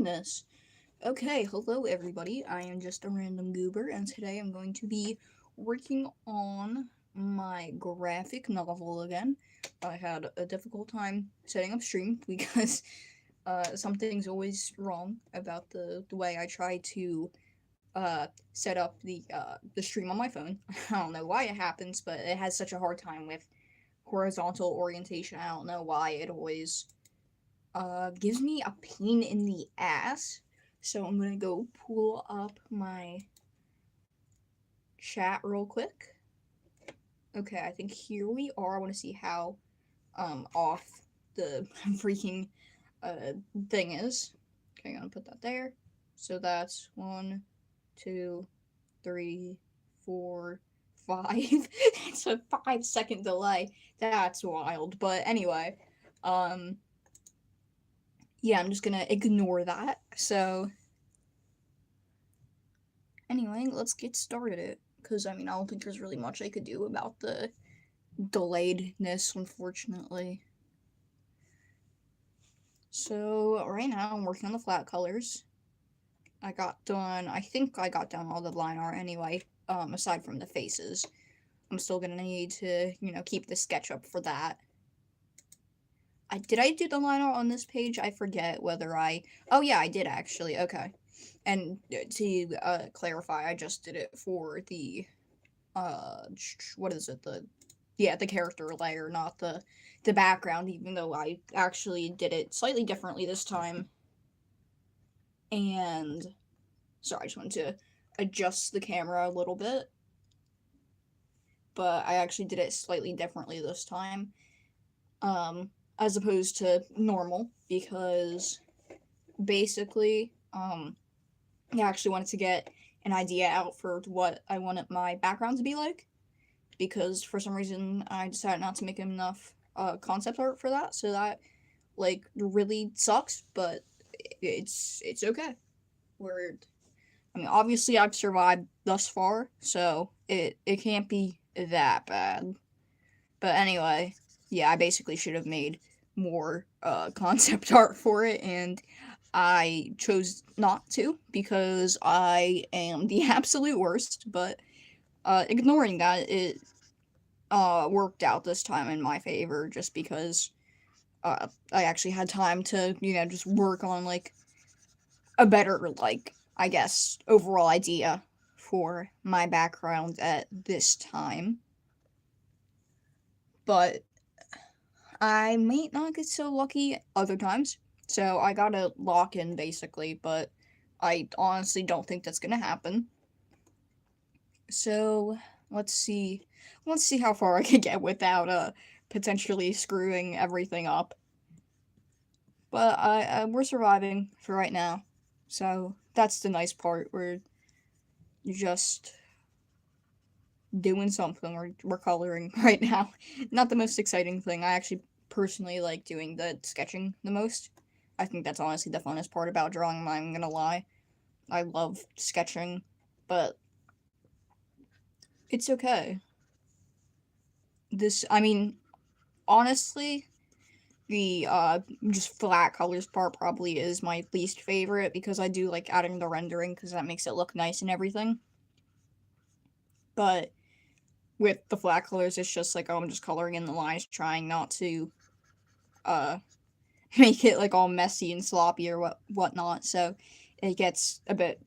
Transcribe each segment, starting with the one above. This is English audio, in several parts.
Goodness. Okay, hello everybody. I am just a random goober, and today I'm going to be working on my graphic novel again. I had a difficult time setting up stream because something's always wrong about the way I try to set up the stream on my phone. I don't know why it happens, but it has such a hard time with horizontal orientation. I don't know why it always gives me a pain in the ass. So I'm gonna go pull up my chat real quick. Okay, I think here we are. I want to see how off the freaking uh thing is. Okay, I'm gonna put that there. So that's 1, 2, 3, 4, 5. It's a 5 second delay. That's wild. But anyway, um, yeah, I'm just gonna ignore that. So anyway, let's get started. Because, I mean, I don't think there's really much I could do about the delayedness, unfortunately. So, right now, I'm working on the flat colors. I think I got done all the line art anyway, aside from the faces. I'm still gonna need to, keep the sketch up for that. Did I do the line art on this page? I forget whether I. Oh, yeah, I did actually. Okay. And to clarify, I just did it for what is it, the character layer, not the background, even though I actually did it slightly differently this time. And sorry, I just wanted to adjust the camera a little bit, but I actually did it slightly differently this time, as opposed to normal, because basically I actually wanted to get an idea out for what I wanted my background to be like, because for some reason I decided not to make enough concept art for that, so that really sucks, but it's okay. We're I mean, obviously I've survived thus far, so it can't be that bad. But anyway, yeah, I basically should have made more concept art for it, and I chose not to because I am the absolute worst. But ignoring that, it worked out this time in my favor, just because I actually had time to just work on a better I guess overall idea for my background at this time. But I might not get so lucky other times. So I gotta lock in basically, but I honestly don't think that's gonna happen. So let's see. Let's see how far I can get without potentially screwing everything up. But we're surviving for right now. So that's the nice part. We're just doing something. We're coloring right now. Not the most exciting thing. I actually personally like doing the sketching the most. I think that's honestly the funnest part about drawing. I'm not gonna lie. I love sketching, but it's okay. I mean, honestly, the just flat colors part probably is my least favorite because I do like adding the rendering because that makes it look nice and everything. But with the flat colors, it's just like, oh, I'm just coloring in the lines, trying not to uh make it all messy and sloppy or whatnot. So it gets a bit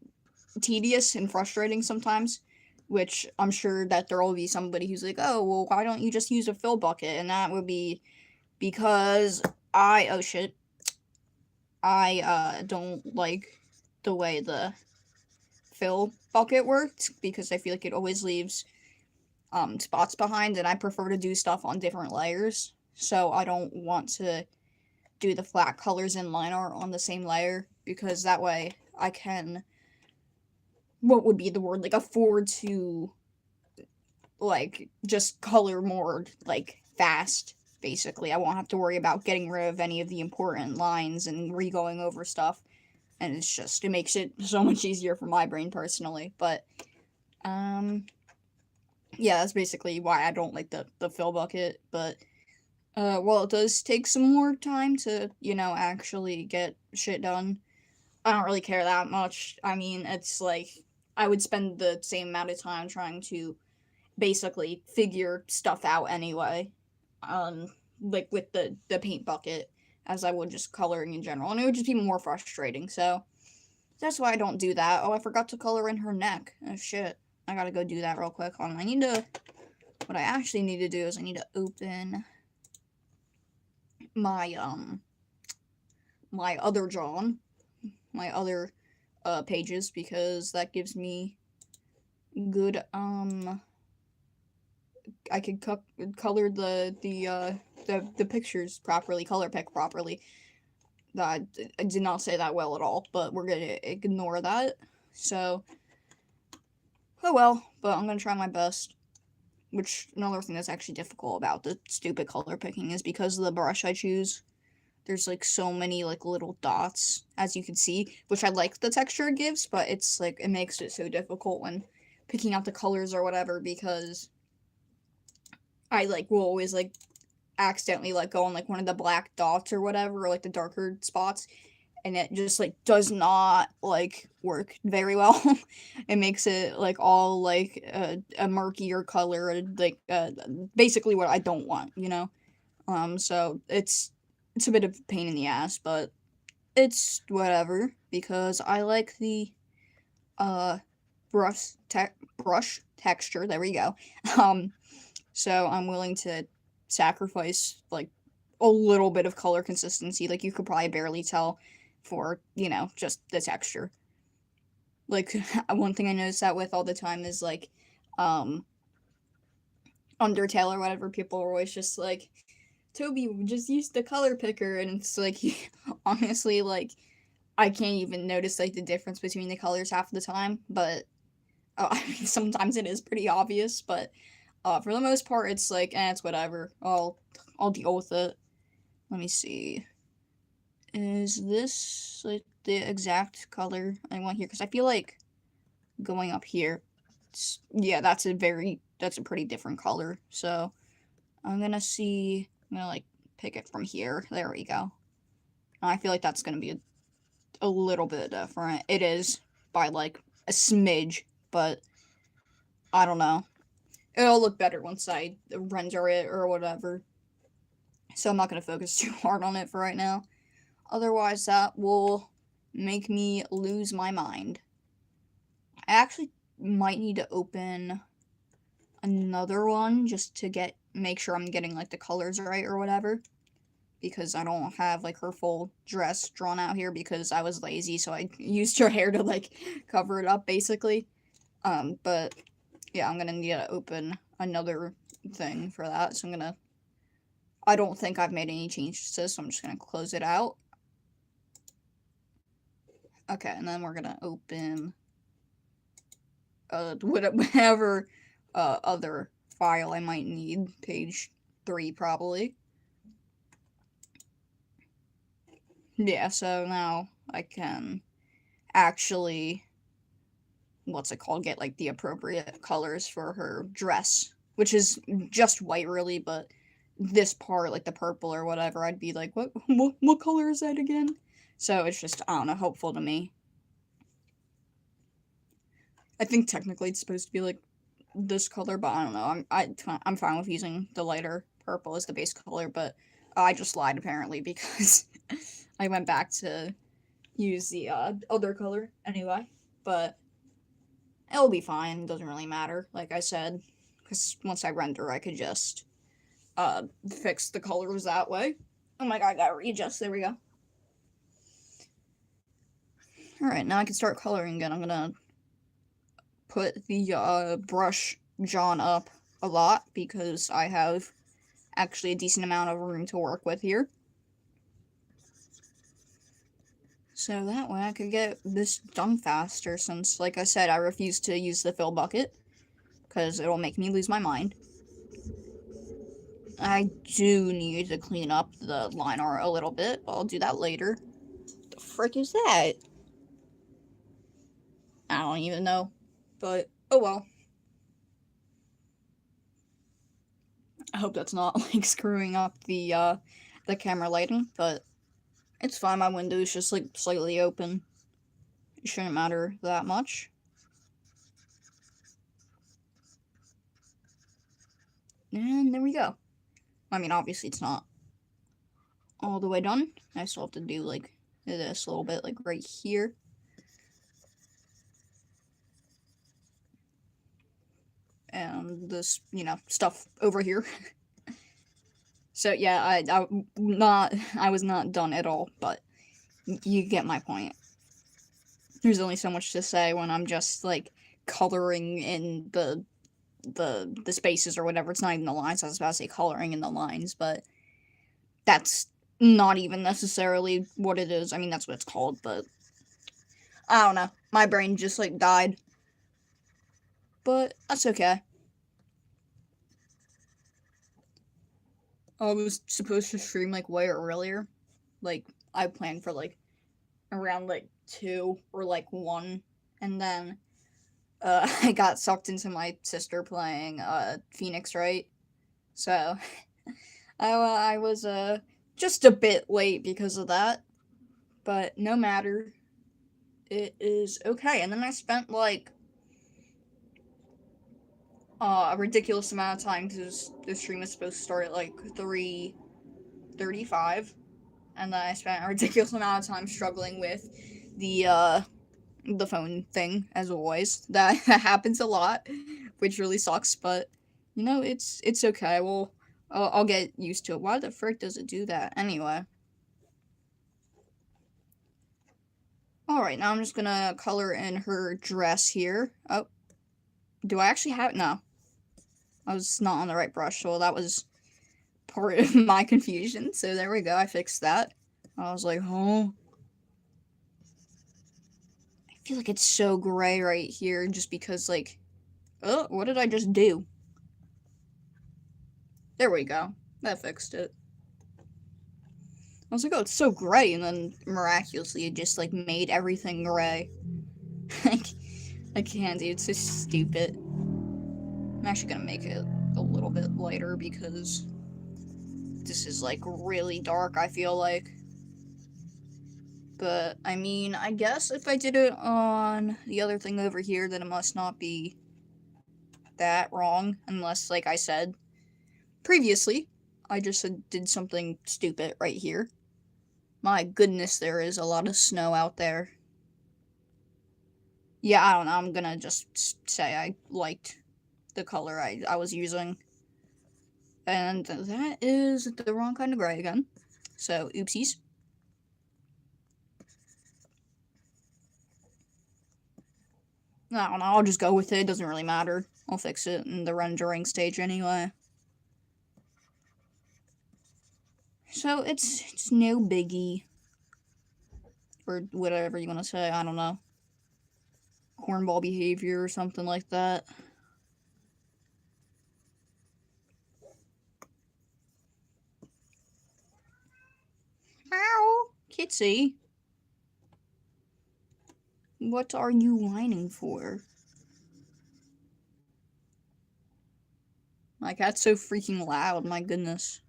tedious and frustrating sometimes. Which I'm sure that there will be somebody who's like, oh, well, why don't you just use a fill bucket? And that would be because oh shit, I don't like the way the fill bucket worked because I feel like it always leaves spots behind, and I prefer to do stuff on different layers. So I don't want to do the flat colors and line art on the same layer because that way I can, what would be the word, afford to just color more fast. Basically, I won't have to worry about getting rid of any of the important lines and re-going over stuff, and it makes it so much easier for my brain personally. But yeah, that's basically why I don't like the fill bucket. But well, it does take some more time to actually get shit done. I don't really care that much. I mean, it's like I would spend the same amount of time trying to basically figure stuff out anyway. Um, like with the paint bucket as I would just coloring in general, and it would just be more frustrating. So that's why I don't do that. Oh, I forgot to color in her neck. Oh shit. I gotta go do that real quick. Hold on. What I actually need to do is I need to open my my other John, my other pages, because that gives me good I could color the pictures properly, color pick properly. I did not say that well at all, but we're gonna ignore that. So, oh well, but I'm gonna try my best. Which, another thing that's actually difficult about the stupid color picking is because of the brush I choose. There's like so many like little dots, as you can see, which I like the texture it gives, but it's like it makes it so difficult when picking out the colors or whatever, because I like will always like accidentally like go on like one of the black dots or whatever, or like the darker spots, and it just like does not like work very well. It makes it like all like a murkier color, like basically what I don't want, you know. So it's a bit of a pain in the ass, but it's whatever because I like the uh brush texture. There we go. Um, so I'm willing to sacrifice like a little bit of color consistency. Like you could probably barely tell for, you know, just the texture. Like one thing I notice that with all the time is like um Undertale or whatever, people are always just like, Toby, just use the color picker, and it's like honestly like I can't even notice like the difference between the colors half the time, but I mean, sometimes it is pretty obvious, but for the most part, it's like, it's whatever. I'll deal with it. Let me see. Is this like the exact color I want here? Because I feel like going up here, yeah, that's a pretty different color. So I'm gonna like pick it from here. There we go. I feel like that's gonna be a little bit different. It is by like a smidge, but I don't know. It'll look better once I render it or whatever. So I'm not going to focus too hard on it for right now. Otherwise, that will make me lose my mind. I actually might need to open another one just to make sure I'm getting like the colors right or whatever. Because I don't have like her full dress drawn out here because I was lazy, so I used her hair to like cover it up basically. But yeah, I'm gonna need to open another thing for that. So I don't think I've made any changes to this, so I'm just gonna close it out. Okay, and then we're gonna open whatever other file I might need, page 3 probably. Yeah, so now I can actually, what's it called, get like the appropriate colors for her dress, which is just white really, but this part, like the purple or whatever, I'd be like, what color is that again? So it's just, I don't know, hopeful to me. I think technically it's supposed to be like this color, but I don't know. I'm fine with using the lighter purple as the base color, but I just lied apparently because I went back to use the other color anyway. But it'll be fine. It doesn't really matter, like I said, because once I render, I could just fix the colors that way. Oh my god, I gotta readjust. There we go. Alright, now I can start coloring again. I'm gonna put the brush John up a lot because I have actually a decent amount of room to work with here. So that way I could get this done faster since, like I said, I refuse to use the fill bucket because it'll make me lose my mind. I do need to clean up the line art a little bit, but I'll do that later. The frick is that? I don't even know, but oh well. I hope that's not like screwing up the camera lighting, but it's fine. My window is just like slightly open. It shouldn't matter that much. And there we go. I mean, obviously it's not all the way done. I still have to do, like, this a little bit, like, right here. And this, you know, stuff over here. So, yeah, I was not done at all, but you get my point. There's only so much to say when I'm just, like, coloring in the spaces or whatever. It's not even the lines. I was about to say coloring in the lines, but that's not even necessarily what it is. I mean, that's what it's called, but I don't know. My brain just, like, died. But that's okay. I was supposed to stream, like, way earlier. Like, I planned for, like, around, like, 2 or, like, 1. And then, I got sucked into my sister playing, Phoenix Wright. So, I was, just a bit late because of that. But no matter. It is okay. And then I spent, like, a ridiculous amount of time because the stream was supposed to start at, like, 3:35. And then I spent a ridiculous amount of time struggling with the phone thing, as always. That happens a lot, which really sucks, but, you know, it's okay. Well, I'll get used to it. Why the frick does it do that? Anyway. Alright, now I'm just gonna color in her dress here. Oh. Do I actually have it? No. I was not on the right brush, so that was part of my confusion. So there we go, I fixed that. I was like, oh. I feel like it's so gray right here just because, like, oh, what did I just do? There we go. That fixed it. I was like, oh, it's so gray, and then miraculously it just, like, made everything gray. Like, I can't, dude, it's so stupid. I'm actually gonna make it a little bit lighter because this is, like, really dark, I feel like. But, I mean, I guess if I did it on the other thing over here, then it must not be that wrong, unless, like I said previously, I just did something stupid right here. My goodness, there is a lot of snow out there. Yeah, I don't know, I'm gonna just say I liked the color I was using. And that is the wrong kind of gray again. So, oopsies. I don't know, I'll just go with it, it doesn't really matter. I'll fix it in the rendering stage anyway. So, it's no biggie. Or whatever you want to say, I don't know. Cornball behavior or something like that. Ow! Kitsy. What are you whining for? My cat's so freaking loud, my goodness.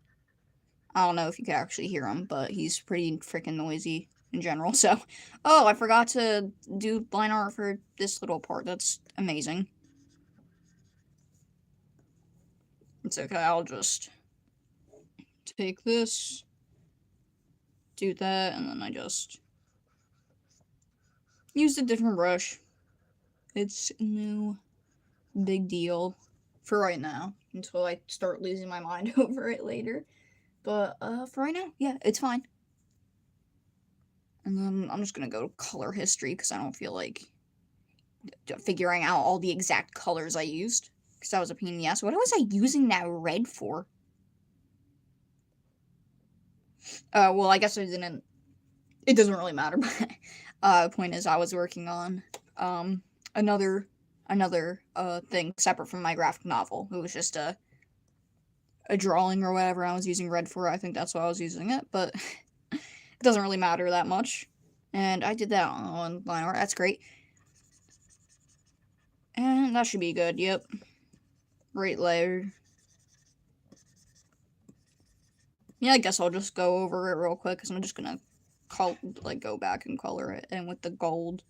I don't know if you can actually hear him, but he's pretty freaking noisy in general, so... Oh, I forgot to do line art for this little part. That's amazing. It's okay, I'll just take this, do that, and then I just use a different brush. It's no big deal for right now, until I start losing my mind over it later. But, for right now, yeah, it's fine. And then I'm just gonna go to color history, because I don't feel like figuring out all the exact colors I used. Because that was a pain in the ass. What was I using that red for? Well, I guess I didn't... It doesn't really matter, but, point is, I was working on, another thing separate from my graphic novel. It was just a drawing or whatever I was using red for. I think that's why I was using it, but it doesn't really matter that much. And I did that on line art. That's great. And that should be good. Yep. Right layer. Yeah, I guess I'll just go over it real quick because I'm just gonna go back and color it in with the gold.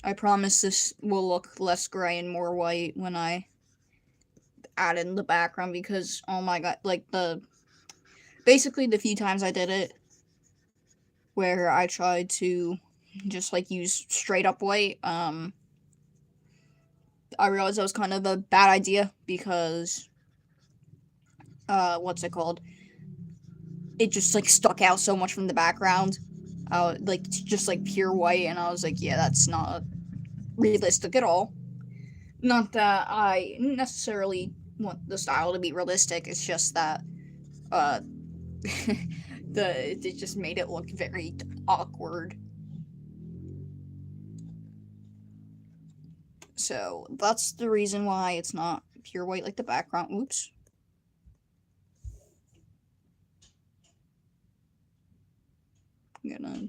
I promise this will look less gray and more white when I add in the background, because oh my god, like basically the few times I did it where I tried to just like use straight up white, I realized that was kind of a bad idea because what's it called? It just like stuck out so much from the background. Like just like pure white, and I was like, yeah, that's not realistic at all. Not that I necessarily want the style to be realistic, it's just that uh it just made it look very awkward. So that's the reason why it's not pure white like the background. Oops. I'm gonna.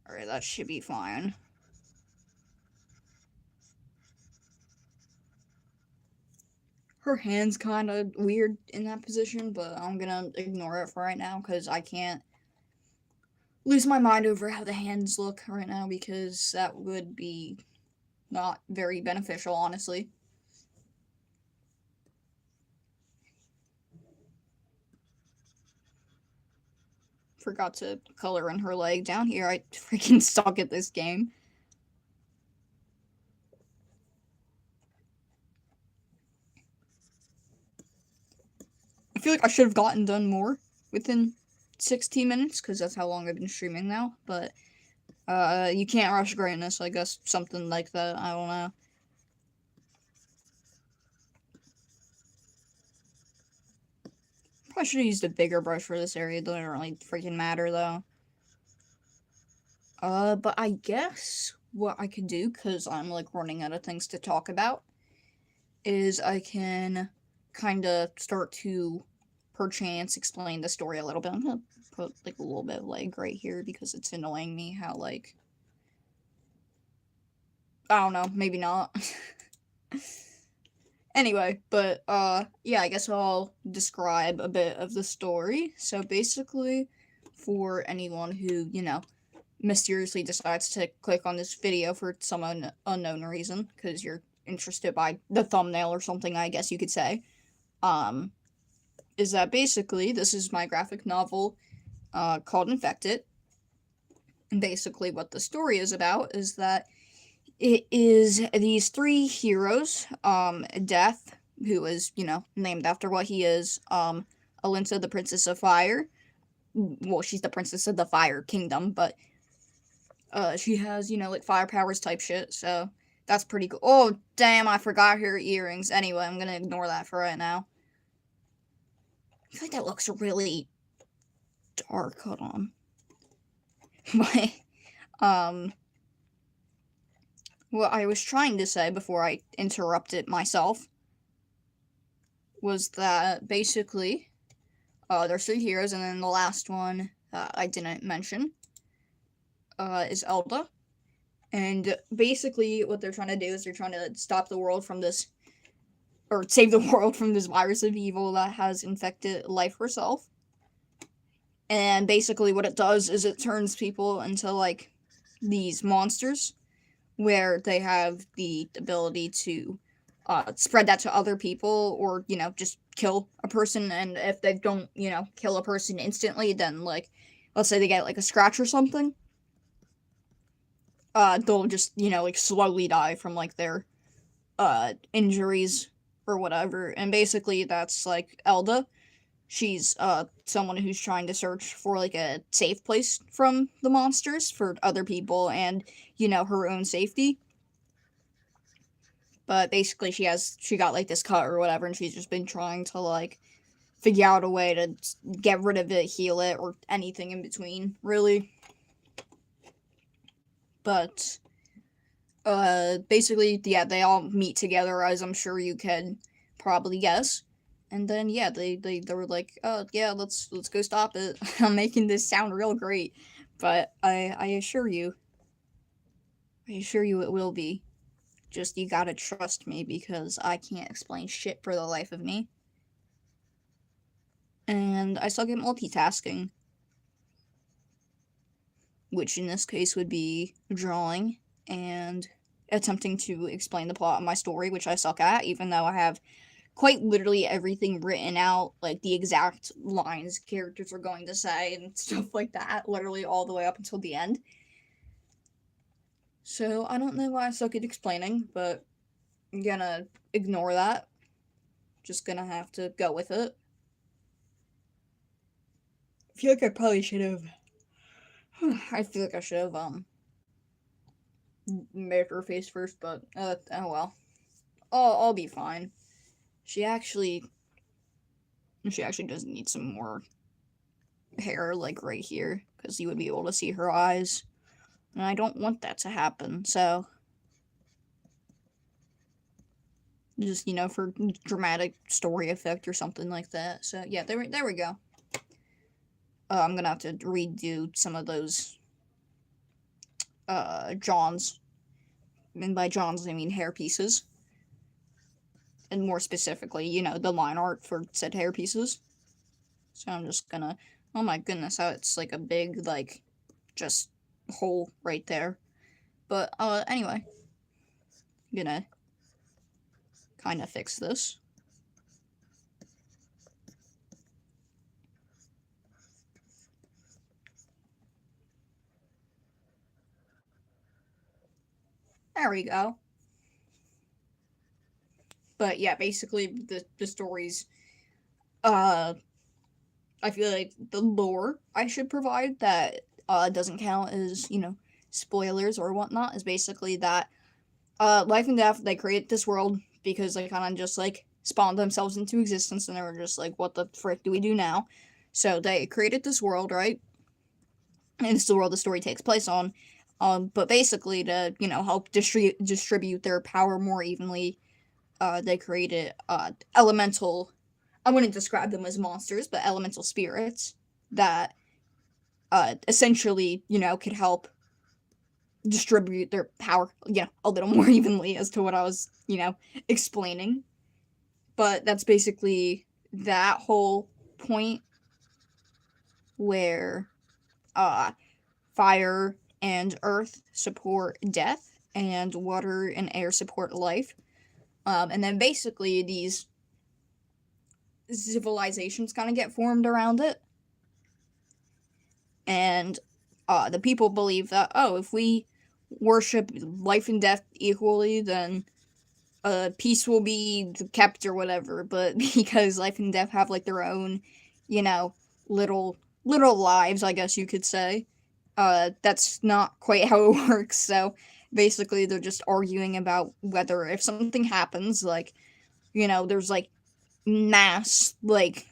Alright, that should be fine. Her hand's kind of weird in that position, but I'm gonna ignore it for right now because I can't lose my mind over how the hands look right now, because that would be not very beneficial, honestly. Forgot to color in her leg. Down here, I freaking suck at this game. I feel like I should have gotten done more within 16 minutes, because that's how long I've been streaming now, but you can't rush greatness, I guess, something like that, I don't know. Probably should have used a bigger brush for this area, it doesn't really freaking matter, though. But I guess what I could do, because I'm, like, running out of things to talk about, is I can kind of start to, perchance, explain the story a little bit. I'm gonna put, like, a little bit of lag right here, because it's annoying me how, like, I don't know, maybe not. Anyway, but, yeah, I guess I'll describe a bit of the story. So basically, for anyone who, you know, mysteriously decides to click on this video for some unknown reason, because you're interested by the thumbnail or something, I guess you could say, is that basically this is my graphic novel, called Infected. And basically what the story is about is that it is these three heroes, Death, who is, you know, named after what he is, Alinta, the Princess of Fire. Well, she's the Princess of the Fire Kingdom, but she has, you know, like fire powers type shit, so that's pretty cool. Oh, damn, I forgot her earrings. Anyway, I'm gonna ignore that for right now. I feel like that looks really dark. Hold on. But, what I was trying to say before I interrupted myself was that basically, there's three heroes, and then the last one I didn't mention is Elda. And basically, what they're trying to do is they're trying to stop the world from this, or save the world from this virus of evil that has infected life herself. And basically, what it does is it turns people into, like, these monsters, where they have the ability to spread that to other people, or, you know, just kill a person. And if they don't, you know, kill a person instantly, then, like, let's say they get, like, a scratch or something, they'll just, you know, like, slowly die from, like, their injuries or whatever. And basically, that's, like, Elda. She's someone who's trying to search for, like, a safe place from the monsters for other people and, you know, her own safety. But basically, she got, like, this cut or whatever, and she's just been trying to, like, figure out a way to get rid of it, heal it, or anything in between, really. But basically, yeah, they all meet together, as I'm sure you can probably guess. And then, yeah, they were like, oh, yeah, let's go stop it. I'm making this sound real great, but I assure you it will be. Just, you gotta trust me, because I can't explain shit for the life of me. And I suck at multitasking. which in this case would be drawing and attempting to explain the plot of my story, which I suck at, even though I have quite literally everything written out, like the exact lines characters are going to say and stuff like that, literally all the way up until the end. So I don't know why I suck at explaining, but I'm gonna ignore that. Just gonna have to go with it. I feel like I probably should have. I feel like I should have made her face first, but oh well. I'll be fine. She actually does need some more hair, like right here, because you would be able to see her eyes, and I don't want that to happen. So just for dramatic story effect or something like that. So yeah, there we go. I'm gonna have to redo some of those Johns, and by Johns I mean hair pieces, and more specifically, the line art for said hair pieces. So I'm just gonna, oh my goodness, how it's like a big, like, just hole right there. But anyway, I'm gonna kind of fix this. There we go. But yeah, basically the story's I feel like the lore I should provide that doesn't count as, spoilers or whatnot, is basically that Life and Death, they create this world because they kind of just like spawned themselves into existence, and they were just like, what the frick do we do now? So they created this world, right? And it's the world the story takes place on. But basically to, help distribute their power more evenly, they created elemental, I wouldn't describe them as monsters, but elemental spirits that essentially, could help distribute their power, a little more evenly, as to what I was, explaining. But that's basically that whole point, where fire and earth support death, and water and air support life. And then basically these civilizations kind of get formed around it. And the people believe that, if we worship life and death equally, then peace will be kept or whatever. But because life and death have like their own, little lives, I guess you could say, that's not quite how it works. So basically they're just arguing about whether, if something happens, like, there's like mass, like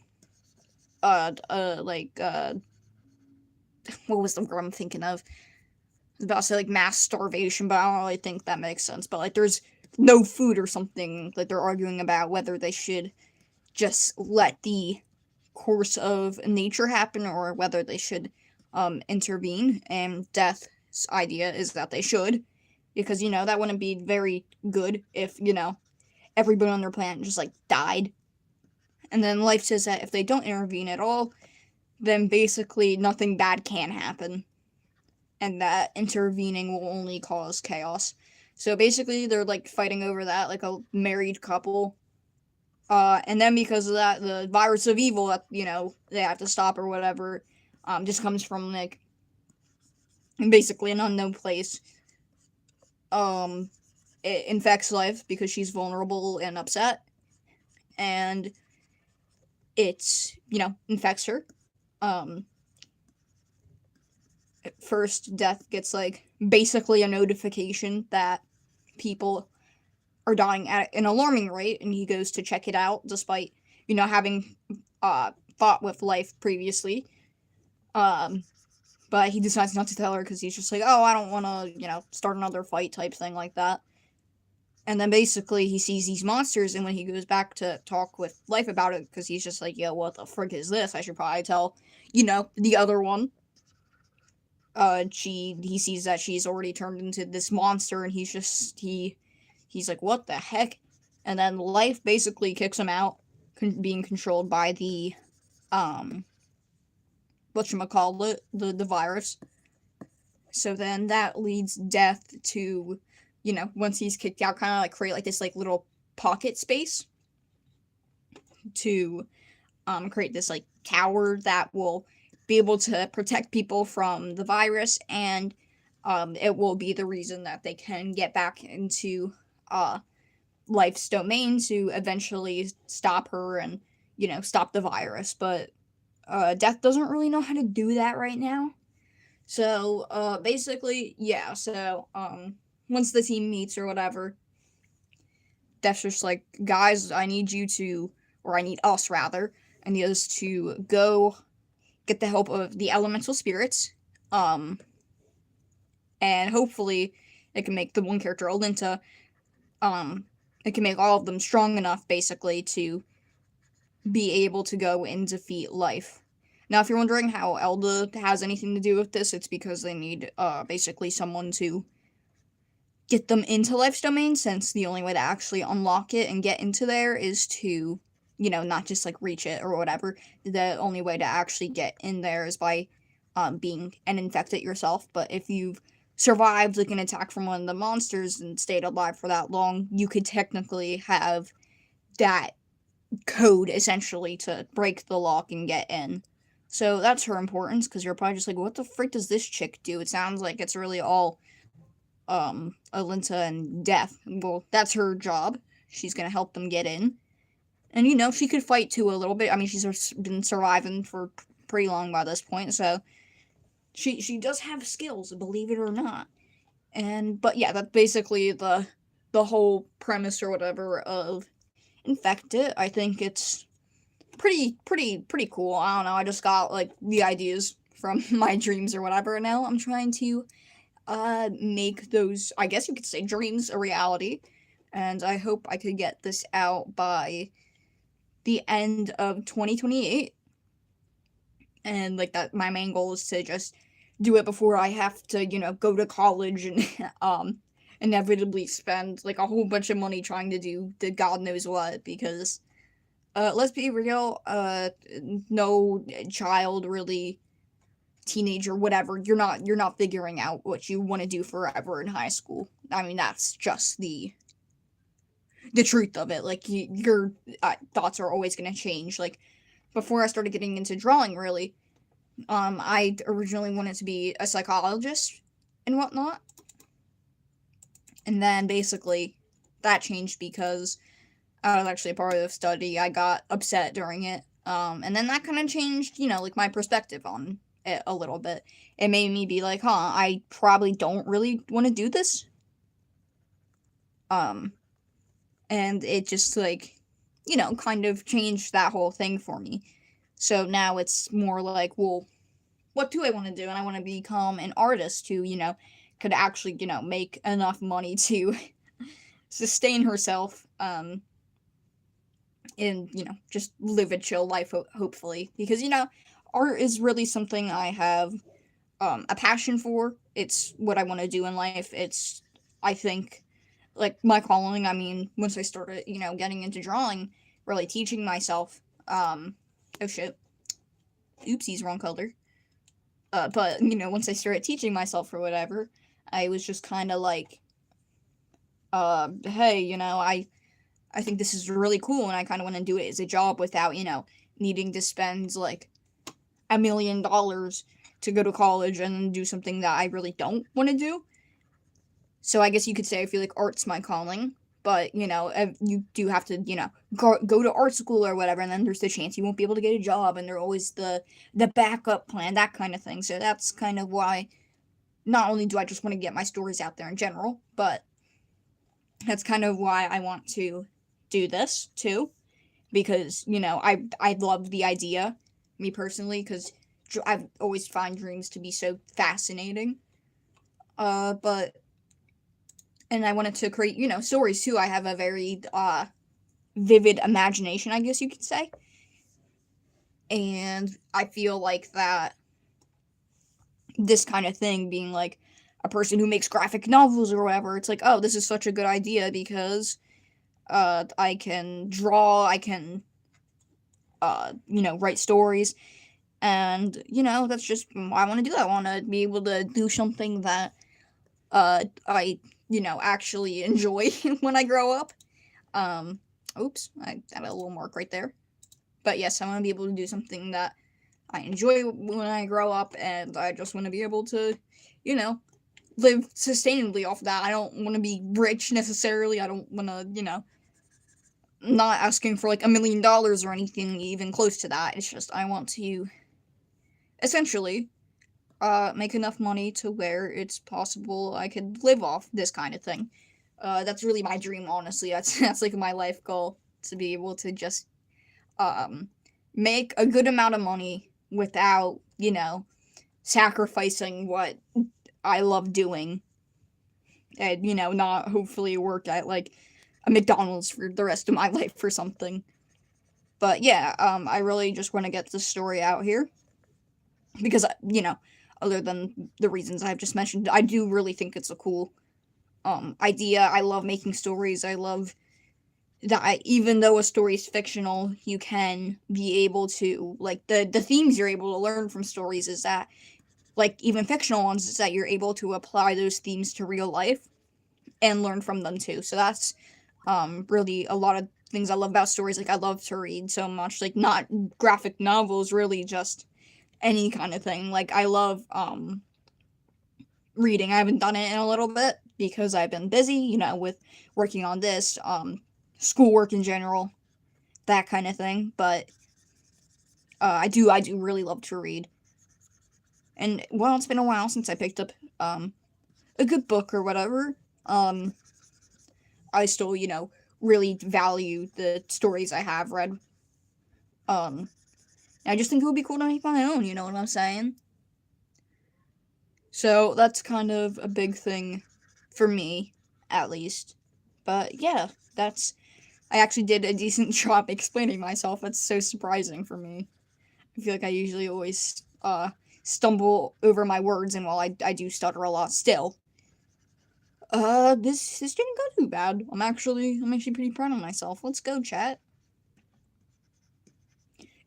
what was the word I'm thinking of? I was about to say like mass starvation, but I don't really think that makes sense. But like there's no food or something, like they're arguing about whether they should just let the course of nature happen, or whether they should intervene. And Death's idea is that they should, because that wouldn't be very good if everybody on their planet just like died. And then Life says that if they don't intervene at all, then basically nothing bad can happen, and that intervening will only cause chaos. So basically they're like fighting over that, like a married couple. And then because of that, the virus of evil that they have to stop or whatever, just comes from like basically an unknown place. It infects Life because she's vulnerable and upset, and it's infects her. At first, Death gets like basically a notification that people are dying at an alarming rate, and he goes to check it out, despite having fought with Life previously. But he decides not to tell her because he's just like, oh, I don't want to start another fight type thing like that. And then basically he sees these monsters, and when he goes back to talk with Life about it, because he's just like, yo, what the frick is this? I should probably tell the other one. He sees that she's already turned into this monster, and he's like, what the heck? And then Life basically kicks him out, being controlled by the whatchamacallit, the virus. So then that leads Death to, once he's kicked out, kind of like create like this like little pocket space to create this like tower that will be able to protect people from the virus, and it will be the reason that they can get back into Life's domain to eventually stop her and stop the virus. But Death doesn't really know how to do that right now. So basically, yeah. So once the team meets or whatever, Death's just like, guys, I need you to, or I need us rather, I need us to go get the help of the elemental spirits, and hopefully it can make the one character Alinta, it can make all of them strong enough basically to be able to go and defeat Life. Now, if you're wondering how Elda has anything to do with this, it's because they need basically someone to get them into Life's domain, since the only way to actually unlock it and get into there is to, not just like reach it or whatever. The only way to actually get in there is by being an infected yourself. But if you've survived like an attack from one of the monsters and stayed alive for that long, you could technically have that code essentially to break the lock and get in. So that's her importance, because you're probably just like, what the frick does this chick do? It sounds like it's really all Alinta and Death. Well, that's her job. She's gonna help them get in. And she could fight too a little bit. I mean, she's been surviving for pretty long by this point, so she does have skills, believe it or not. But yeah, that's basically the whole premise or whatever of Infected. I think it's pretty cool. I don't know, I just got like the ideas from my dreams or whatever, and now I'm trying to make those, I guess you could say, dreams a reality. And I hope I could get this out by the end of 2028. And like that, my main goal is to just do it before I have to, go to college and inevitably spend like a whole bunch of money trying to do the god knows what, because let's be real, no child really, teenager, whatever, you're not figuring out what you want to do forever in high school. I mean, that's just the truth of it. Like, your thoughts are always going to change. Like, before I started getting into drawing, really, I originally wanted to be a psychologist and whatnot, and then basically that changed because I was actually a part of the study. I got upset during it, and then that kind of changed, like my perspective on it a little bit. It made me be like, I probably don't really want to do this. And it just like, kind of changed that whole thing for me. So now it's more like, well, what do I want to do? And I want to become an artist who, could actually, make enough money to sustain herself, and, just live a chill life, hopefully. Because, art is really something I have a passion for. It's what I want to do in life. It's, I think, like my calling. I mean, once I started, getting into drawing, really teaching myself, oh shit, oopsies, wrong color. But, once I started teaching myself or whatever, I was just kind of like, hey, I think this is really cool, and I kind of want to do it as a job without, needing to spend like $1 million to go to college and do something that I really don't want to do. So I guess you could say I feel like art's my calling, but, you do have to, go to art school or whatever, and then there's the chance you won't be able to get a job, and there's always the backup plan, that kind of thing. So that's kind of why not only do I just want to get my stories out there in general, but that's kind of why I want to do this too, because, I love the idea, me personally, because I've always find dreams to be so fascinating. But and I wanted to create, stories too. I have a very vivid imagination, I guess you could say. And I feel like that this kind of thing, being like a person who makes graphic novels or whatever, it's like, oh, this is such a good idea, because I can draw, I can write stories, And, that's just what I want to do. I want to be able to do something that I, actually enjoy when I grow up. Um, Oops, I got a little mark right there. But yes, I want to be able to do something that I enjoy when I grow up, and I just want to be able to, you know, live sustainably off of that. I don't want to be rich necessarily. I don't want to, not asking for like $1 million or anything even close to that. It's just I want to essentially make enough money to where it's possible I could live off this kind of thing. That's really my dream, honestly. That's like my life goal, to be able to just um make a good amount of money without, sacrificing what I love doing, and not hopefully work at like a McDonald's for the rest of my life or something. But yeah, I really just want to get this story out here because other than the reasons I've just mentioned, I do really think it's a cool idea. I love making stories. I love that even though a story is fictional, you can be able to like the themes you're able to learn from stories is that like even fictional ones is that you're able to apply those themes to real life and learn from them too. So that's really a lot of things I love about stories. Like I love to read so much, like not graphic novels, really just any kind of thing. Like I love reading. I haven't done it in a little bit because I've been busy, with working on this, schoolwork in general, that kind of thing. But I do really love to read. And well, it's been a while since I picked up a good book or whatever. Um, I still, really value the stories I have read. Um, I just think it would be cool to make my own. You know what I'm saying? So that's kind of a big thing for me, at least. But yeah, that's. I actually did a decent job explaining myself. That's so surprising for me. I feel like I usually always stumble over my words, and while I do stutter a lot still. This didn't go too bad. I'm actually pretty proud of myself. Let's go, chat.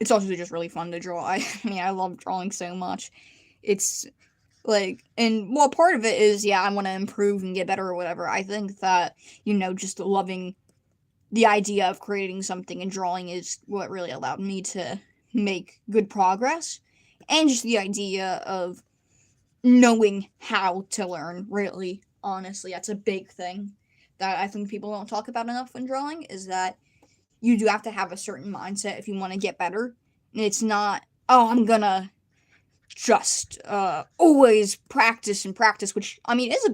It's also just really fun to draw. I mean, I love drawing so much. It's like, and well, part of it is, yeah, I want to improve and get better or whatever. I think that, just loving the idea of creating something and drawing is what really allowed me to make good progress. And just the idea of knowing how to learn, really, honestly, that's a big thing that I think people don't talk about enough when drawing, is that you do have to have a certain mindset if you want to get better. And it's not, oh, I'm gonna just always practice and practice, which I mean is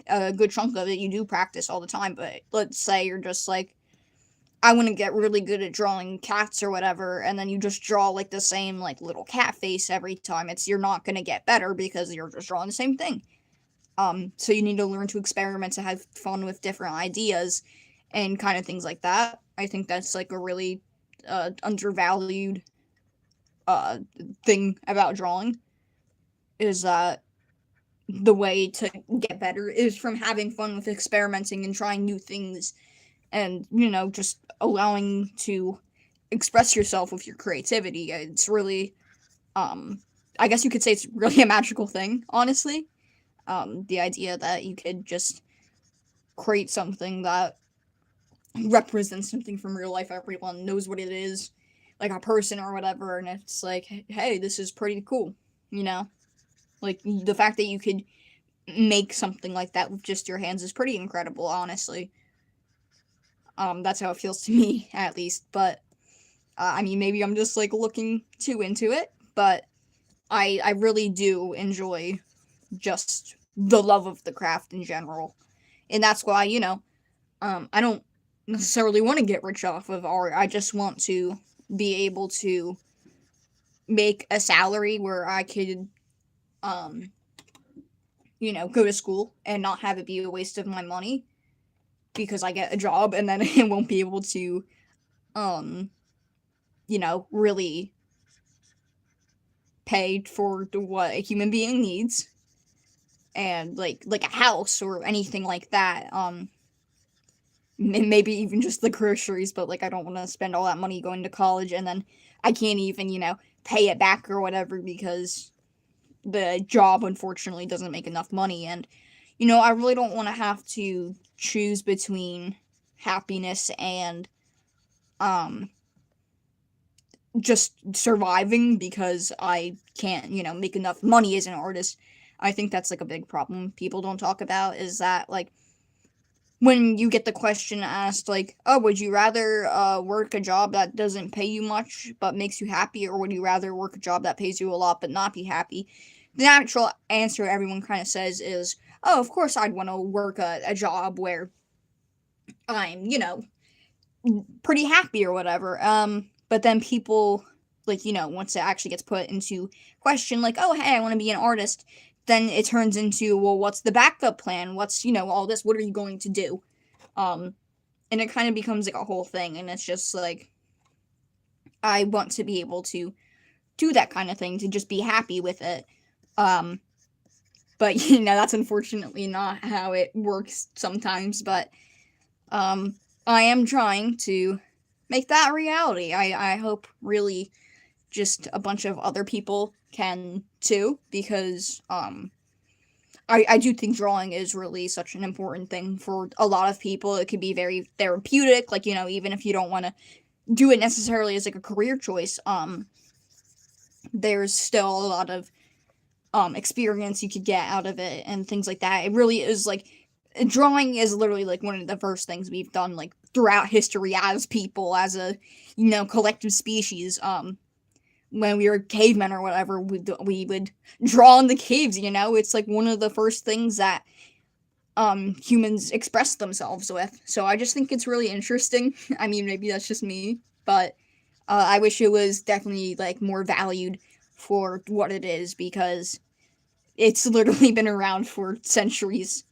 a good chunk of it. You do practice all the time, but let's say you're just like, I want to get really good at drawing cats or whatever, and then you just draw like the same like little cat face every time. You're not gonna get better because you're just drawing the same thing. So you need to learn to experiment, to have fun with different ideas and kind of things like that. I think that's like a really undervalued uh thing about drawing, is that the way to get better is from having fun with experimenting and trying new things, and just allowing to express yourself with your creativity. It's really I guess you could say it's really a magical thing, honestly. The idea that you could just create something that represents something from real life, everyone knows what it is, like a person or whatever, and it's like, hey, this is pretty cool, you know like the fact that you could make something like that with just your hands is pretty incredible, honestly. That's how it feels to me, at least. But I mean, maybe I'm just like looking too into it, but I really do enjoy just the love of the craft in general, and that's why I don't necessarily want to get rich off of art. I just want to be able to make a salary where I could um go to school and not have it be a waste of my money because I get a job, and then I won't be able to um really pay for what a human being needs, and like a house or anything like that. Maybe even just the groceries, but like I don't want to spend all that money going to college, and then I can't even pay it back or whatever because the job unfortunately doesn't make enough money. And I really don't want to have to choose between happiness and um just surviving because I can't, make enough money as an artist. I think that's like a big problem people don't talk about, is that like when you get the question asked like, oh, would you rather work a job that doesn't pay you much but makes you happy, or would you rather work a job that pays you a lot but not be happy? The natural answer everyone kind of says is, oh, of course I'd want to work a job where I'm, pretty happy or whatever. But then people, like, once it actually gets put into question, like, oh, hey, I want to be an artist, then it turns into, well, what's the backup plan? What's, all this? What are you going to do? And it kind of becomes like a whole thing. And it's just like, I want to be able to do that kind of thing, to just be happy with it. But, that's unfortunately not how it works sometimes. But, I am trying to make that a reality. I hope really just a bunch of other people can too, because I do think drawing is really such an important thing for a lot of people. It could be very therapeutic, like, even if you don't want to do it necessarily as like a career choice, there's still a lot of experience you could get out of it and things like that. It really is like, drawing is literally like one of the first things we've done like throughout history as people, as a collective species. When we were cavemen or whatever, we would draw in the caves. It's like one of the first things that humans express themselves with. So I just think it's really interesting. I mean, maybe that's just me, but I wish it was definitely like more valued for what it is, because it's literally been around for centuries.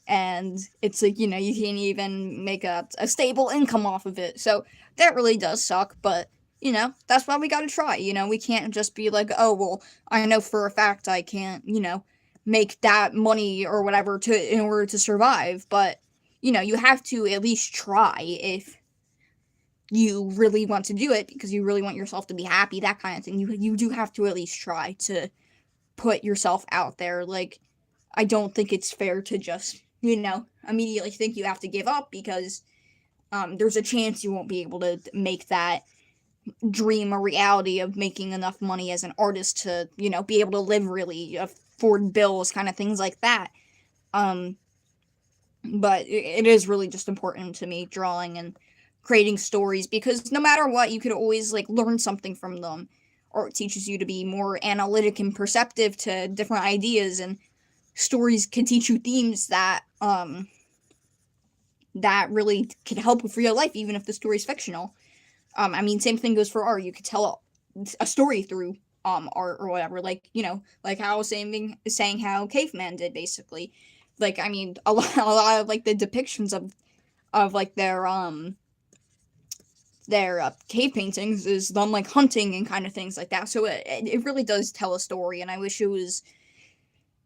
And it's like, you can't even make a stable income off of it. So that really does suck, but, that's why we gotta try. We can't just be like, oh, well, I know for a fact I can't, make that money or whatever in order to survive. But, you have to at least try if you really want to do it, because you really want yourself to be happy, that kind of thing. You do have to at least try to put yourself out there. Like, I don't think it's fair to just immediately think you have to give up, because there's a chance you won't be able to make that dream a reality of making enough money as an artist to, be able to live, really afford bills, kind of things like that. But it is really just important to me, drawing and creating stories, because no matter what, you could always like learn something from them, or it teaches you to be more analytic and perceptive to different ideas, and stories can teach you themes that that really can help with real life, even if the story's fictional. I mean, same thing goes for art. You could tell a story through art or whatever. Like, like how I was saying how Caveman did, basically. Like, I mean, a lot of like the depictions of like their cave paintings is them like hunting and kind of things like that. So it really does tell a story, and I wish it was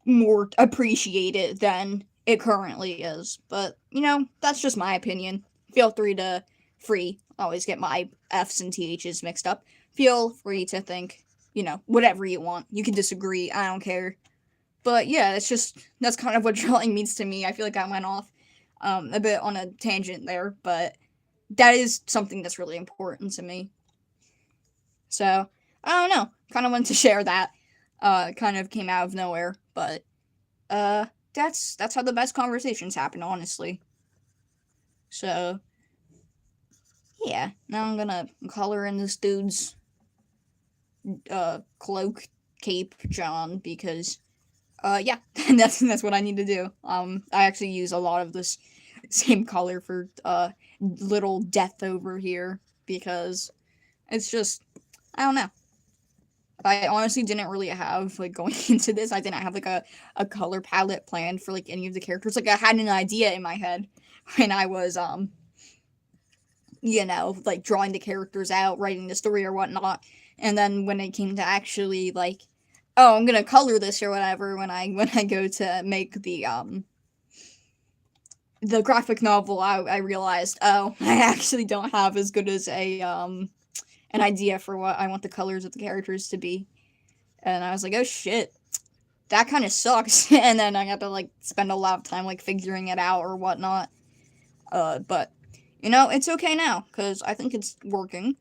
more appreciated than it currently is. But, that's just my opinion. Feel free, always get my F's and TH's mixed up. Feel free to think, whatever you want. You can disagree, I don't care. But yeah, that's kind of what drawing means to me. I feel like I went off a bit on a tangent there, but that is something that's really important to me. So, I don't know. Kind of wanted to share that. Kind of came out of nowhere, but that's how the best conversations happen, honestly. So, yeah, now I'm gonna color in this dude's cloak, cape, John, because yeah, that's what I need to do. I actually use a lot of this same color for little Death over here, because it's just, I don't know. I honestly didn't really have, like, going into this, I didn't have, like, a color palette planned for, like, any of the characters. Like, I had an idea in my head when I was, like, drawing the characters out, writing the story or whatnot, and then when it came to actually, like, oh, I'm gonna color this or whatever, when I go to make the graphic novel, I realized, oh, I actually don't have as good as a an idea for what I want the colors of the characters to be. And I was like, oh shit, that kind of sucks. And then I got to like spend a lot of time like figuring it out or whatnot. But you know, it's okay now because I think it's working.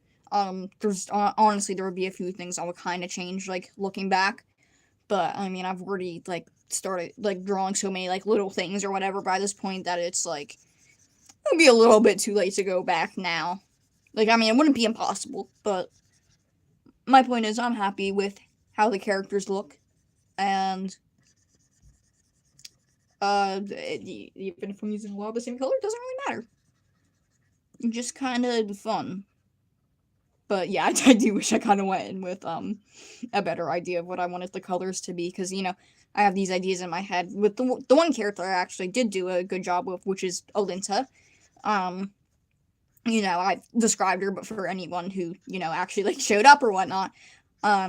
There's honestly there would be a few things I would kind of change like looking back, but I mean I've already like started like drawing so many like little things or whatever by this point that it's like it would be a little bit too late to go back now. Like I mean it wouldn't be impossible, but my point is I'm happy with how the characters look, and even if I'm using a lot of the same color, it doesn't really matter. Just kind of fun. But yeah, I do wish I kind of went in with a better idea of what I wanted the colors to be, because you know I have these ideas in my head. With the one character I actually did do a good job with, which is Alinta. You know I described her, but for anyone who you know actually like showed up or whatnot,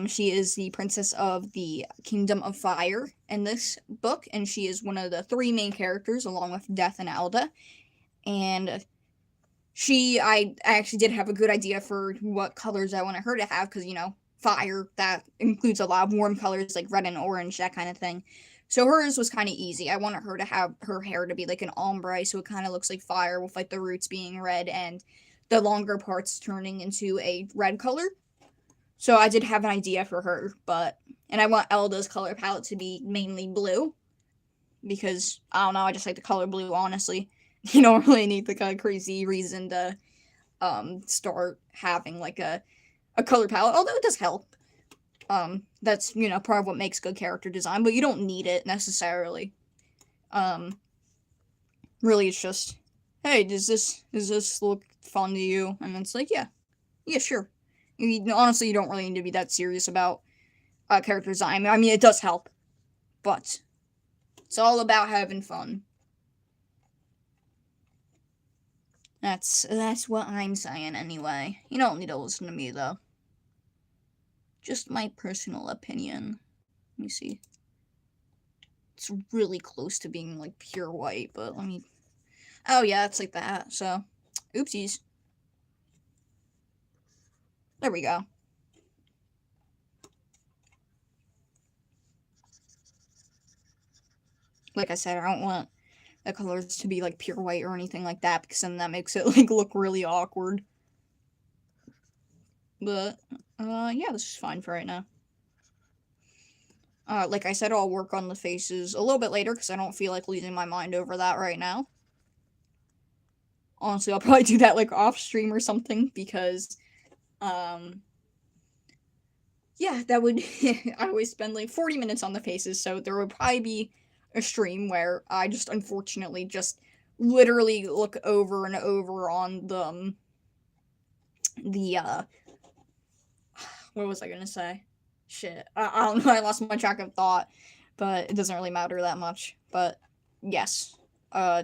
she is the princess of the Kingdom of Fire in this book, and she is one of the three main characters along with Death and Elda, and I actually did have a good idea for what colors I wanted her to have, because, you know, fire, that includes a lot of warm colors like red and orange, that kind of thing. So hers was kind of easy. I wanted her to have her hair to be like an ombre, so it kind of looks like fire with like the roots being red and the longer parts turning into a red color. So I did have an idea for her, and I want Elda's color palette to be mainly blue, because, I don't know, I just like the color blue, honestly. You don't really need the kind of crazy reason to start having like a color palette, although it does help. That's, you know, part of what makes good character design, but you don't need it necessarily. Really it's just, hey, does this look fun to you? And it's like, yeah, sure. Honestly, you don't really need to be that serious about character design. I mean, it does help, but it's all about having fun. That's what I'm saying anyway. You don't need to listen to me though. Just my personal opinion. Let me see. It's really close to being like pure white, but let me. Oh yeah, it's like that. So, oopsies. There we go. Like I said, I don't want the colors to be like pure white or anything like that, because then that makes it like look really awkward. But yeah, this is fine for right now. Like I said, I'll work on the faces a little bit later because I don't feel like losing my mind over that right now. Honestly, I'll probably do that like off stream or something, because yeah, that would I always spend like 40 minutes on the faces, so there would probably be a stream where I just unfortunately just literally look over and over on the what was I gonna say? Shit. I don't know, I lost my track of thought, but it doesn't really matter that much. But yes.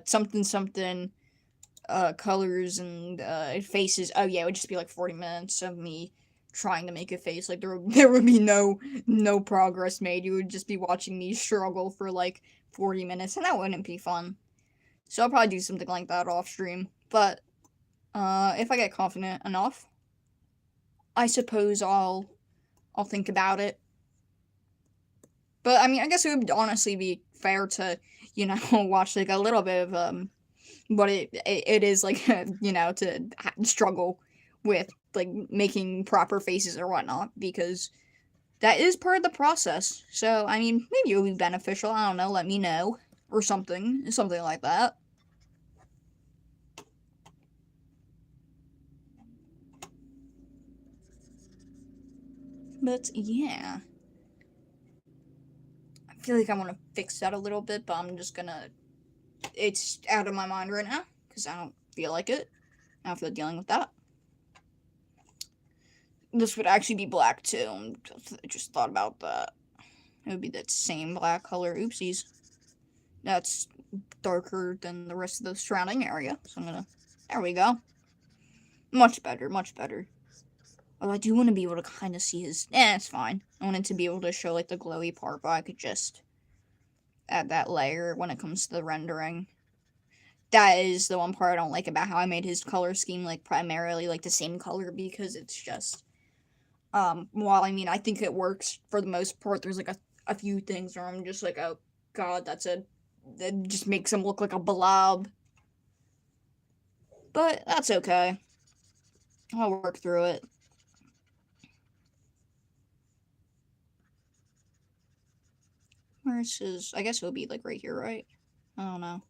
Something colors and faces. Oh yeah, it would just be like 40 minutes of me trying to make a face. Like there would be no progress made. You would just be watching me struggle for like 40 minutes, and that wouldn't be fun. So I'll probably do something like that off stream. But if I get confident enough, I suppose I'll think about it. But I mean, I guess it would honestly be fair to, you know, watch like a little bit of what it is like, you know, to struggle with like making proper faces or whatnot, because that is part of the process. So I mean, maybe it would be beneficial. I don't know. Let me know or something like that. But yeah, I feel like I want to fix that a little bit, but I'm just gonna. It's out of my mind right now because I don't feel like it. I don't feel dealing with that. This would actually be black too. I just thought about that. It would be that same black color. Oopsies. That's darker than the rest of the surrounding area. So I'm gonna. There we go. Much better, much better. Well, I do want to be able to kind of see his. It's fine. I wanted to be able to show like the glowy part, but I could just add that layer when it comes to the rendering. That is the one part I don't like about how I made his color scheme like primarily like the same color, because it's just While I mean I think it works for the most part, there's like a few things where I'm just like, oh god, that just makes him look like a blob. But that's okay. I'll work through it. Where's his? I guess it'll be like right here, right? I don't know.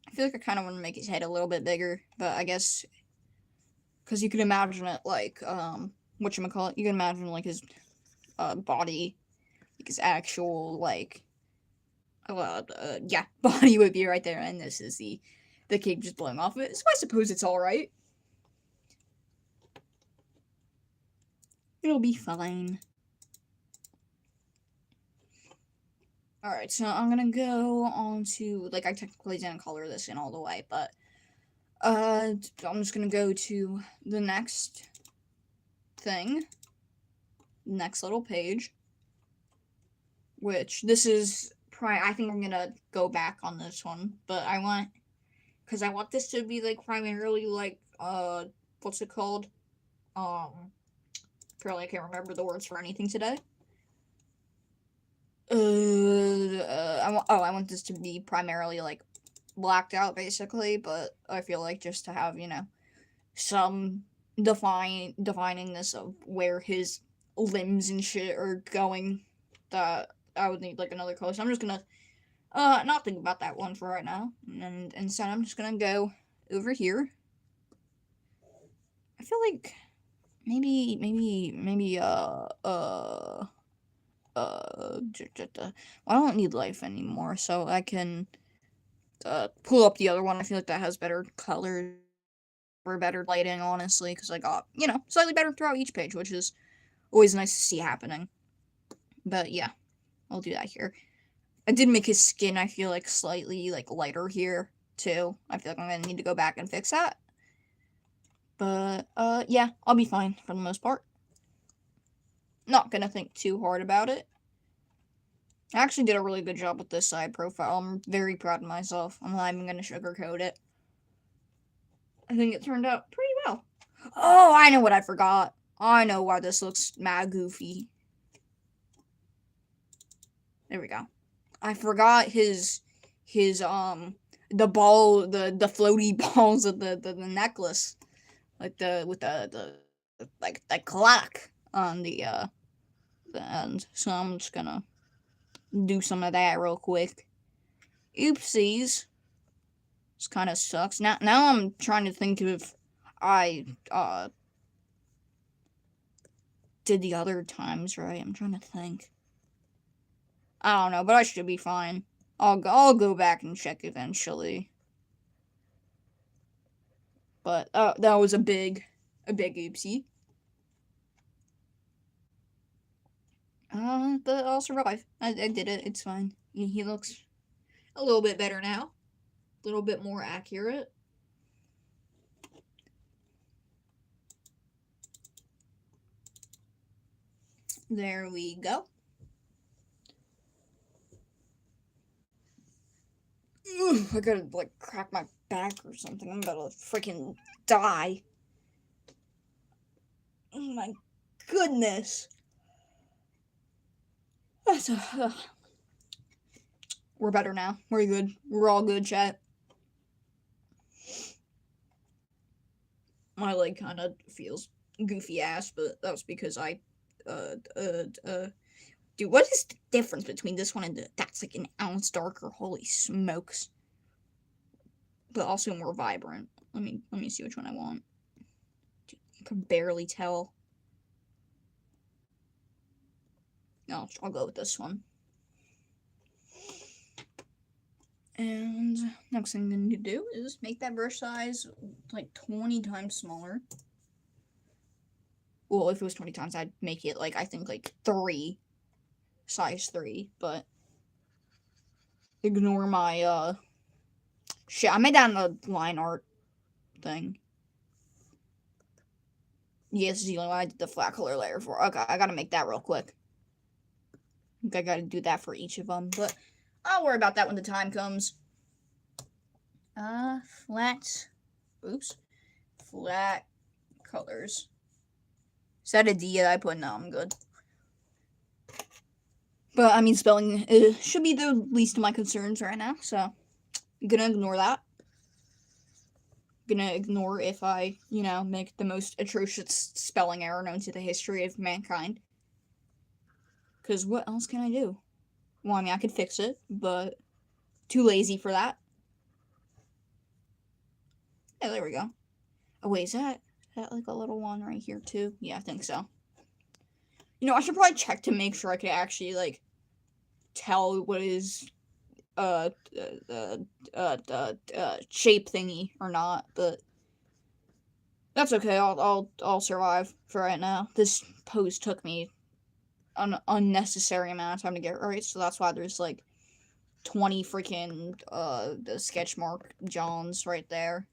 I feel like I kind of want to make his head a little bit bigger, but I guess because you could imagine it like whatchamacallit, you can imagine like his body, like his actual like yeah, body would be right there, and this is the cake just blowing off of it. So I suppose it's all right. It'll be fine. All right, so I'm gonna go on to like I technically didn't color this in all the way, but I'm just gonna go to the next thing, next little page, which this is I think I'm gonna go back on this one, but because I want this to be like primarily like what's it called? Apparently I can't remember the words for anything today. I want this to be primarily like blacked out basically, but I feel like just to have, some defining this of where his limbs and shit are going, that I would need like another color. So I'm just gonna not think about that one for right now. And instead I'm just gonna go over here. I feel like maybe I don't need life anymore, so I can pull up the other one. I feel like that has better colors or better lighting, honestly, because I got, slightly better throughout each page, which is always nice to see happening. But yeah, I'll do that here. I did make his skin, I feel like, slightly like lighter here too. I feel like I'm gonna need to go back and fix that. But yeah, I'll be fine for the most part. Not gonna think too hard about it. I actually did a really good job with this side profile. I'm very proud of myself. I'm not even gonna sugarcoat it. I think it turned out pretty well. Oh, I know what I forgot. I know why this looks mad goofy. There we go. I forgot his the floaty balls of the necklace. Like with the like the clock on the end. So I'm just gonna do some of that real quick. Oopsies. This kind of sucks. Now I'm trying to think if I did the other times right. I'm trying to think. I don't know, but I should be fine. I'll go back and check eventually. But that was a big oopsie. But I'll survive. I did it. It's fine. He looks a little bit better now. A little bit more accurate. There we go. Ugh, I gotta like crack my back or something. I'm about to freaking die. Oh my goodness. That's We're better now. We're good. We're all good, chat. My leg kind of feels goofy ass, but that was because I, dude, what is the difference between this one and that's like an ounce darker? Holy smokes! But also more vibrant. Let me see which one I want. Dude, I can barely tell. No, I'll go with this one. And next thing I need to do is make that brush size like 20 times smaller. Well, if it was 20 times, I'd make it like, I think like 3. Size 3, but ignore my, shit, I made that in the line art thing. Yes, this is the only one I did the flat color layer for. Okay, I gotta make that real quick. I think I gotta do that for each of them, but I'll worry about that when the time comes. Flat colors. Is that a D that I put? No, I'm good. But, I mean, spelling should be the least of my concerns right now, so I'm gonna ignore that. Gonna ignore if I, make the most atrocious spelling error known to the history of mankind. Because what else can I do? Well, I mean, I could fix it, but too lazy for that. Yeah, there we go. Oh, wait, is that like a little one right here, too? Yeah, I think so. I should probably check to make sure I could actually, like, tell what is, shape thingy or not, but that's okay. I'll survive for right now. This pose took me an unnecessary amount of time to get right, so that's why there's like 20 freaking the sketch mark Johns right there.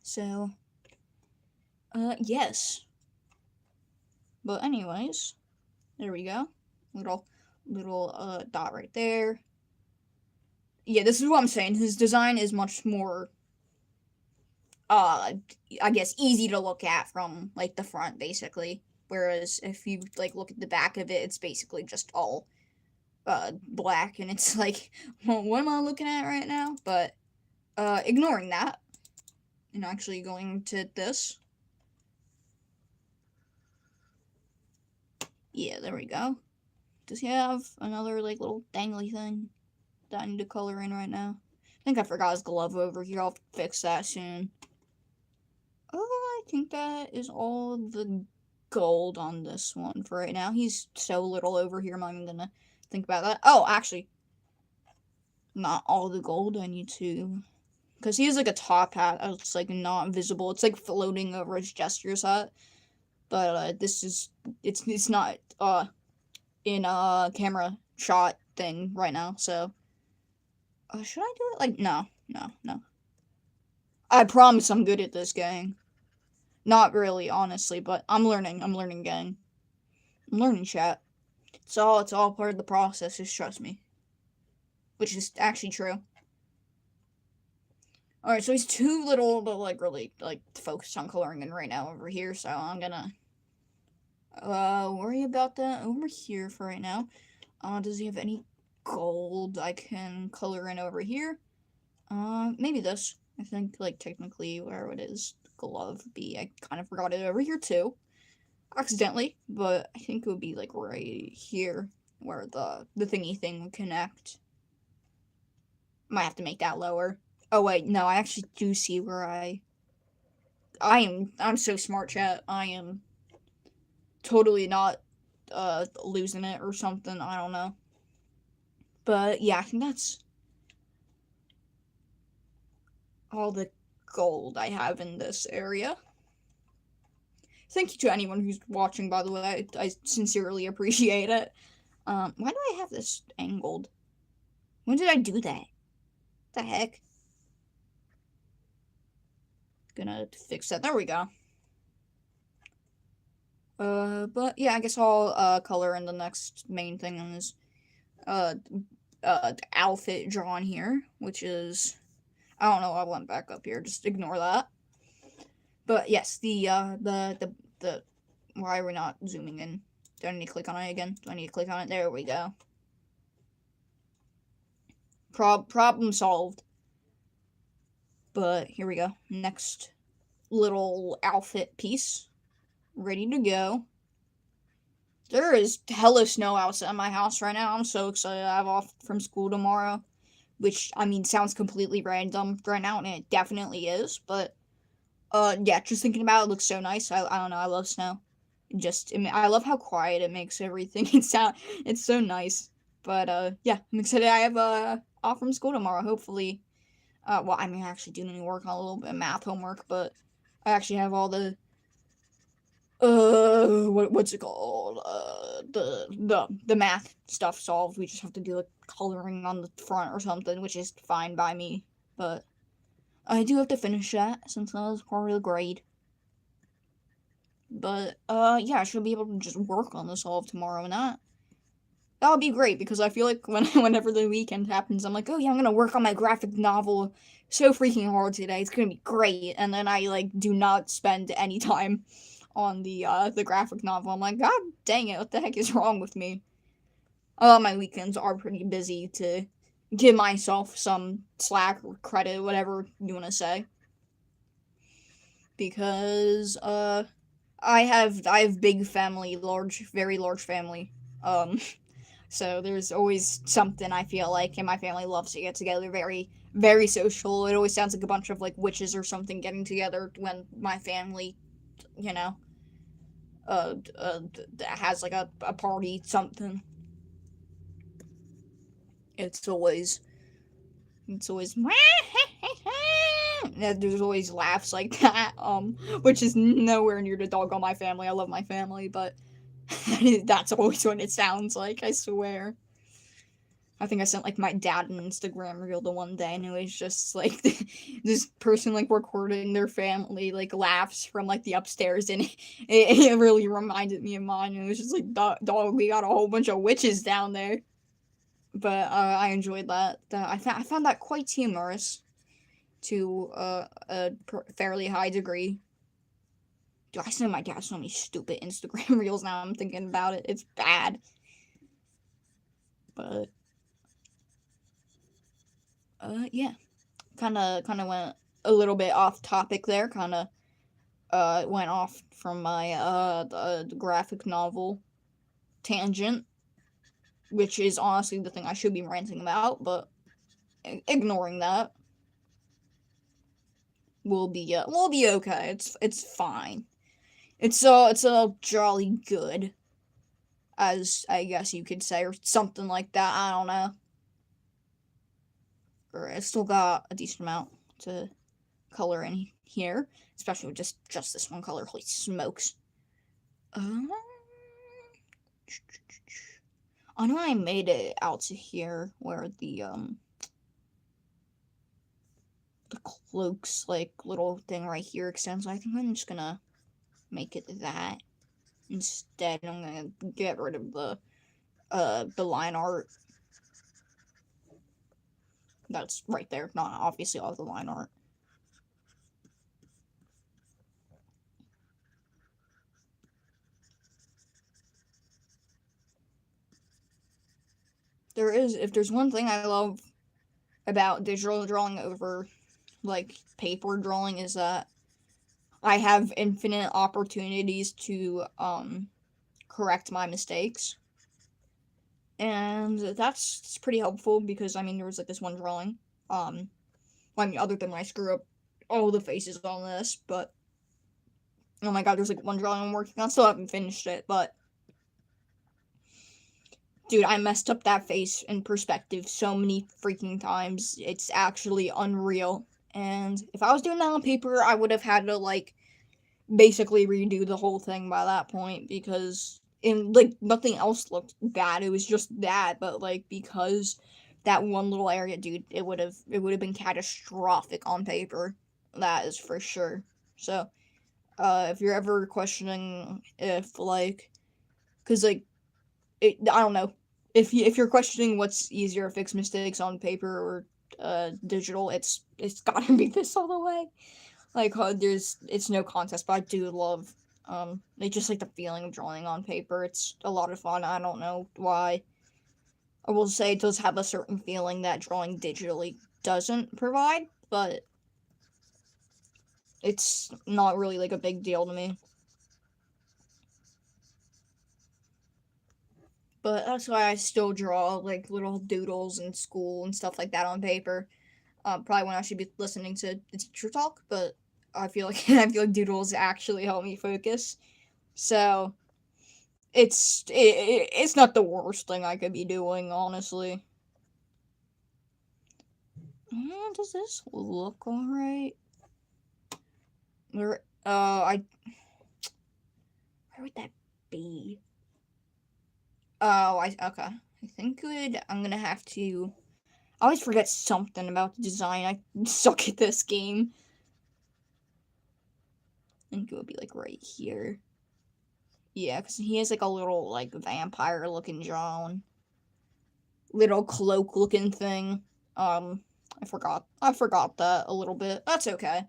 So yes. But anyways, there we go. Little dot right there. Yeah, this is what I'm saying. His design is much more I guess easy to look at from like the front basically. Whereas if you like look at the back of it, it's basically just all black, and it's like, well, what am I looking at right now? But ignoring that and actually going to this. Yeah, there we go. Does he have another like little dangly thing that I need to color in right now? I think I forgot his glove over here. I'll fix that soon. Oh, I think that is all the gold on this one for right now. He's so little over here, I'm not even gonna think about that. Oh, actually, not all the gold. I need to, because he has like a top hat that's like not visible. It's like floating over his gesture set. But this is it's not in a camera shot thing right now. So should I do it? Like no. I promise I'm good at this, gang. Not really, honestly, but I'm learning, gang. I'm learning, chat. It's all part of the process, just trust me. Which is actually true. Alright, so he's too little to, like, really, like, focus on coloring in right now over here, so I'm gonna, worry about that over here for right now. Does he have any gold I can color in over here? Maybe this. I think, like, technically, where would his glove be? I kind of forgot it over here, too. Accidentally, but I think it would be, like, right here, where the thingy thing would connect. Might have to make that lower. Oh, wait, no, I actually do see where I'm so smart, chat. I am totally not, losing it or something. I don't know. But, yeah, I think that's all the gold I have in this area. Thank you to anyone who's watching, by the way. I sincerely appreciate it. Why do I have this angled? When did I do that? What the heck? Gonna fix that. There we go. But yeah, I guess I'll color in the next main thing on this outfit drawn here, which is, I don't know, I went back up here, just ignore that. But yes, the why are we not zooming in? Do I need to click on it again? Do I need to click on it? There we go. Problem solved. But here we go. Next little outfit piece. Ready to go. There is hella snow outside my house right now. I'm so excited. I have off from school tomorrow. Which, I mean, sounds completely random right now, and it definitely is. But, yeah, just thinking about it looks so nice. I don't know. I love snow. I love how quiet it makes everything. It's so nice. But, yeah, I'm excited. I have, off from school tomorrow. Hopefully, well, I mean, I actually do need to work on a little bit of math homework, but I actually have all the, what's it called? The math stuff solved. We just have to do like coloring on the front or something, which is fine by me. But I do have to finish that since that was part of the grade. But yeah, I should be able to just work on the solve tomorrow, and that would be great because I feel like whenever the weekend happens, I'm like, oh yeah, I'm gonna work on my graphic novel so freaking hard today. It's gonna be great, and then I like do not spend any time on the graphic novel. I'm like, God dang it, what the heck is wrong with me? My weekends are pretty busy to give myself some slack or credit, whatever you want to say, because I have big family, very large family. Um, so there's always something I feel like, and my family loves to get together. Very, very social. It always sounds like a bunch of like witches or something getting together when my family, you know, has like a party something. It's always it's always there's always laughs like that. Which is nowhere near the dog on my family. I love my family, but that's always what it sounds like. I swear. I think I sent like my dad an Instagram reel the one day, and it was just like this person like recording their family like laughs from like the upstairs, and it really reminded me of mine. It was just like, dog, we got a whole bunch of witches down there, but I enjoyed that. I found that quite humorous to a fairly high degree. Do I send my dad so many stupid Instagram reels now? I'm thinking about it. It's bad, but yeah. Kind of went a little bit off topic there. Kind of went off from my the graphic novel tangent, which is honestly the thing I should be ranting about, but ignoring that, we'll be okay. It's fine. It's all jolly good, as I guess you could say, or something like that. I don't know. Or I still got a decent amount to color in here, especially with just this one color. Holy smokes! Um, I know I made it out to here where the cloak's like little thing right here extends. I think I'm just gonna make it that instead. I'm gonna get rid of the line art that's right there. Not obviously all the line art. If there's one thing I love about digital drawing over like paper drawing, is that I have infinite opportunities to correct my mistakes. And that's pretty helpful because I mean there was like this one drawing. I mean other than when I screw up all the faces on this, but oh my god, there's like one drawing I'm working on. Still haven't finished it, but dude, I messed up that face in perspective so many freaking times. It's actually unreal. And if I was doing that on paper, I would have had to like basically redo the whole thing by that point because in like nothing else looked bad. It was just that, but like because that one little area, dude, it would have been catastrophic on paper. That is for sure. So, if you're ever questioning if like, cause like I don't know. If you're questioning what's easier, fix mistakes on paper or digital, it's gotta be this all the way. Like it's no contest, but I do love like just like the feeling of drawing on paper. It's a lot of fun. I don't know why. I will say it does have a certain feeling that drawing digitally doesn't provide, but it's not really like a big deal to me. But that's why I still draw like little doodles in school and stuff like that on paper. Probably when I should be listening to the teacher talk, but I feel like I feel like doodles actually help me focus. So it's not the worst thing I could be doing, honestly. Does this look alright? Where where would that be? Oh, I okay. I think I'm gonna have to. I always forget something about the design. I suck at this game. I think it would be like right here. Yeah, because he has like a little like vampire looking jaw. little cloak looking thing. I forgot that a little bit. That's okay.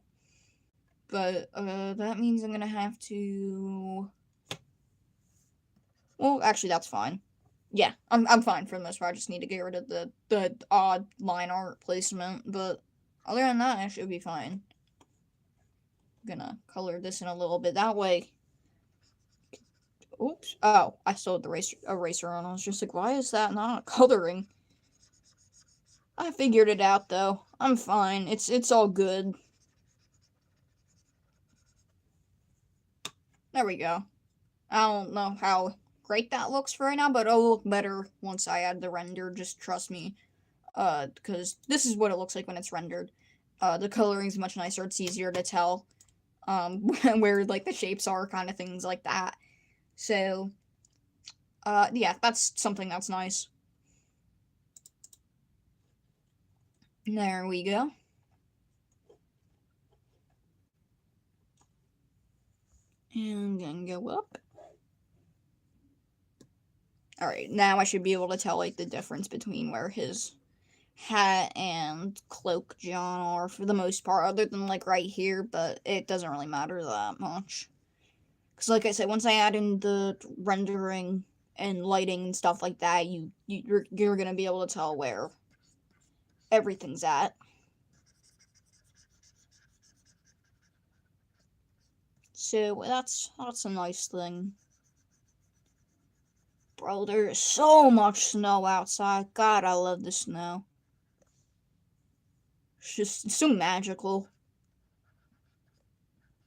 But that means I'm gonna have to. Well, actually, that's fine. Yeah, I'm fine for the most part. I just need to get rid of the odd line art placement, but other than that, I should be fine. I'm gonna color this in a little bit that way. Oops. Oh, I still had the eraser on. I was just like, why is that not coloring? I figured it out though. I'm fine. It's all good. There we go. I don't know how great that looks for right now, but it'll look better once I add the render. Just trust me. Because this is what it looks like when it's rendered. The coloring's much nicer. It's easier to tell where like the shapes are, kind of things like that. So, yeah, that's something that's nice. There we go. And then go up. Alright, now I should be able to tell like the difference between where his hat and cloak John are for the most part, other than like right here, but it doesn't really matter that much. Because like I said, once I add in the rendering and lighting and stuff like that, you're gonna be able to tell where everything's at. So that's a nice thing. Bro, there's so much snow outside. God, I love the snow. It's so magical.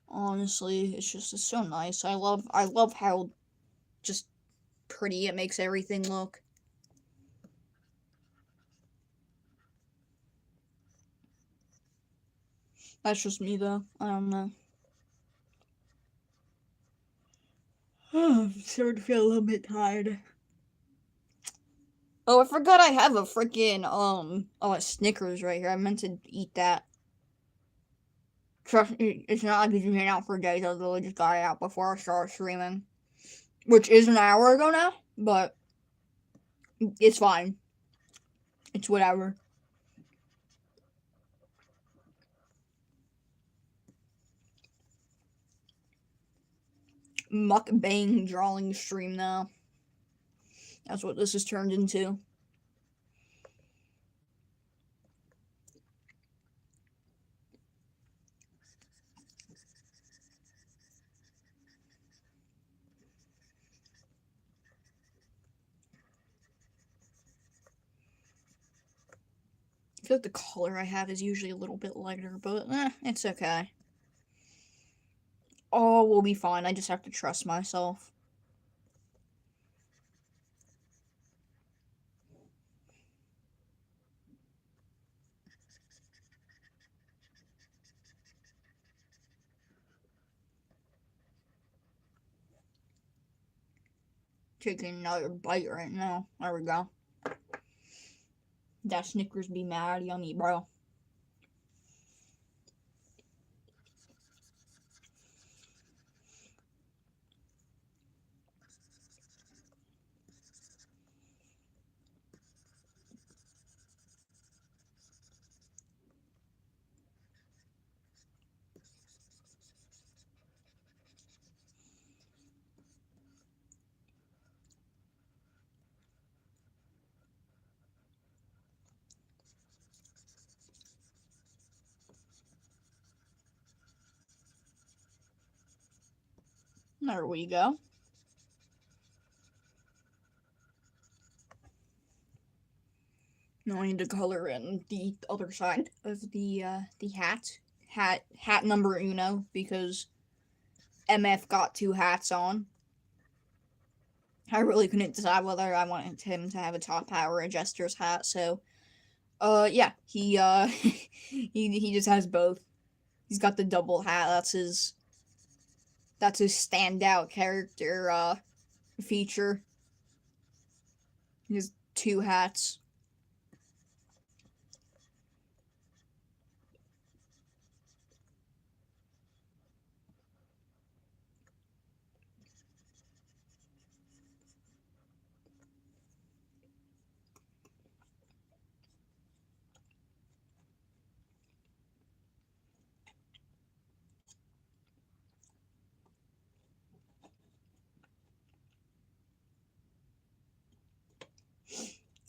Honestly, it's so nice. I love how just pretty it makes everything look. That's just me though. I don't know. I'm starting to feel a little bit tired. Oh, I forgot I have a freaking a Snickers right here. I meant to eat that. Trust me, it's not like it's been out for days. I literally just got it out before I started streaming, which is an hour ago now. But it's fine. It's whatever. Mukbang drawing stream now. That's what this has turned into. I feel like the color I have is usually a little bit lighter, but it's okay. All will be fine. I just have to trust myself. Taking another bite right now. There we go. That Snickers be mad yummy, bro. There we go. Now I need to color in the other side of the hat number uno, because MF got two hats on. I really couldn't decide whether I wanted him to have a top hat or a jester's hat, so yeah, he he just has both. He's got the double hat. That's his standout character feature. He has two hats.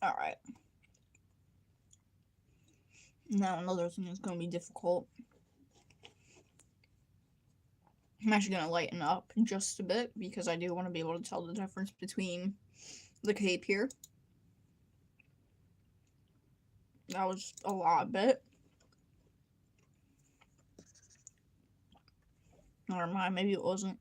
Alright. Now another thing that's gonna be difficult. I'm actually gonna lighten up just a bit because I do want to be able to tell the difference between the cape here. That was a lot bit. Never mind, maybe it wasn't.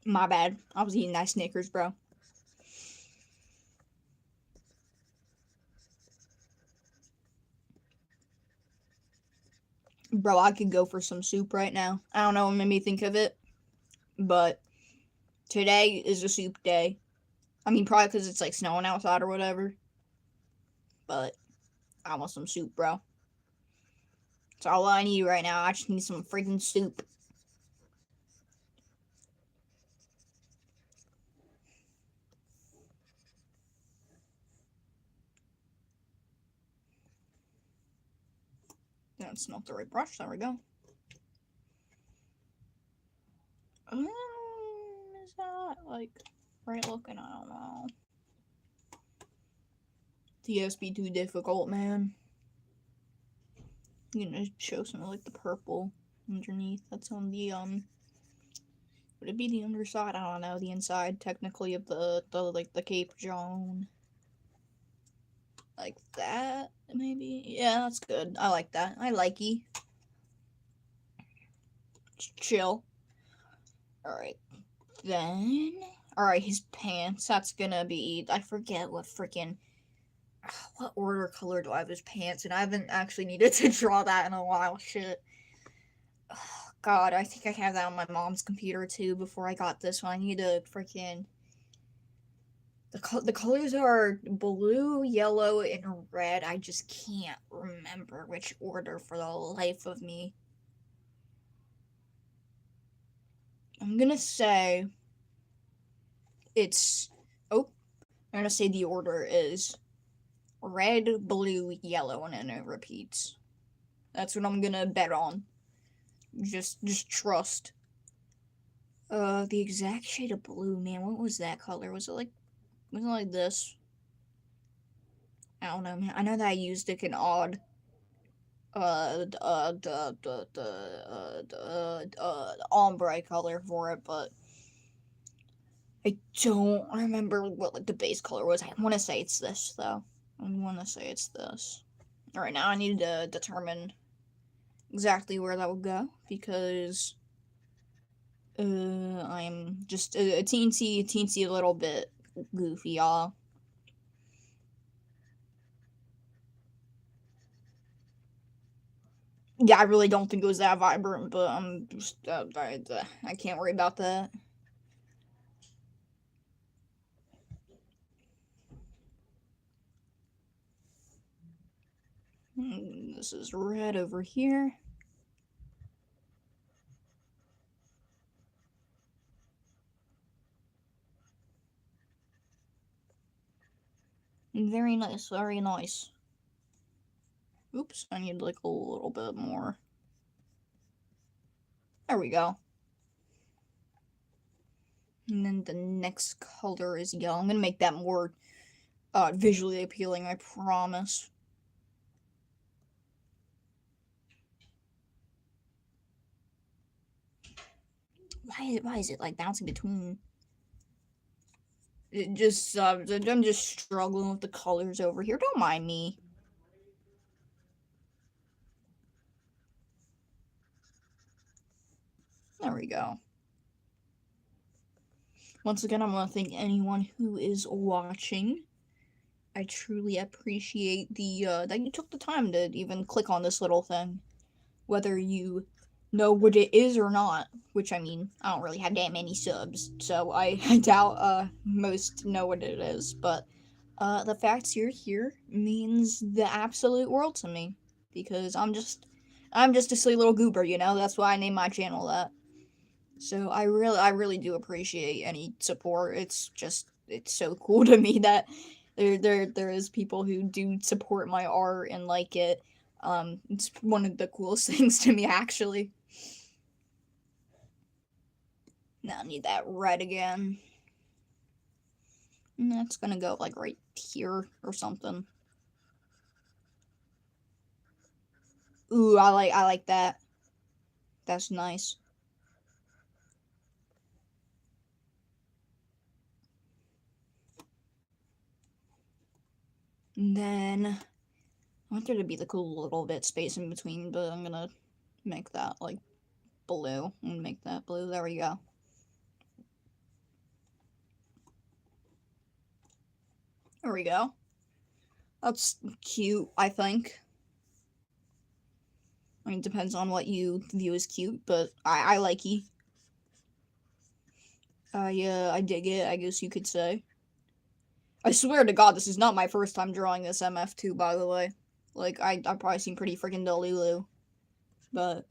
My bad. I was eating that Snickers, bro. Bro, I could go for some soup right now. I don't know what made me think of it, but today is a soup day. I mean, probably because it's like snowing outside or whatever. But I want some soup, bro. That's all I need right now. I just need some freaking soup. That's not the right brush. There we go. Is that like right looking? I don't know. TSB too difficult, man. You know, show some like the purple underneath. That's on the would it be the underside? I don't know. The inside, technically, of the like the Cape Joan. Like that, maybe? Yeah, that's good. I like that. I likey. Just chill. Alright. Then... Alright, his pants. That's gonna be... I forget what freaking... What order color do I have his pants? And I haven't actually needed to draw that in a while. Shit. Oh, God, I think I have that on my mom's computer too before I got this one. I need to freaking... The colors are blue, yellow, and red. I just can't remember which order for the life of me. I'm gonna say it's... Oh, I'm gonna say the order is red, blue, yellow, and then it repeats. That's what I'm gonna bet on. Just trust. The exact shade of blue, man. What was that color? Was it like this? I don't know, man. I know that I used like an odd ombre color for it, but I don't remember what like the base color was. I want to say it's this though. I want to say it's this. All right, now I need to determine exactly where that will go because I'm just a teensy little bit goofy, y'all. Yeah, I really don't think it was that vibrant, but I'm just I can't worry about that. This is red over here. Very nice, very nice. Oops, I need like a little bit more. There we go. And then the next color is yellow. I'm gonna make that more visually appealing, I promise. Why is it like bouncing between? It just I'm just struggling with the colors over here. Don't mind me. There we go. Once again, I'm gonna thank anyone who is watching. I truly appreciate the that you took the time to even click on this little thing, whether you know what it is or not. Which I mean, I don't really have that many subs, so I doubt most know what it is. But the fact you're here means the absolute world to me because I'm just a silly little goober, you know. That's why I named my channel that. So I really do appreciate any support. It's so cool to me that there is people who do support my art and like it. It's one of the coolest things to me actually. Now I need that red again. And that's gonna go like right here or something. Ooh, I like that. That's nice. And then I want there to be like a little bit space in between, but I'm gonna make that like blue and make that blue. There we go. There we go. That's cute, I think. I mean, it depends on what you view as cute, but I like it. I dig it, I guess you could say. I swear to God, this is not my first time drawing this MF2, by the way. Like, I've probably seen pretty freaking Delulu. But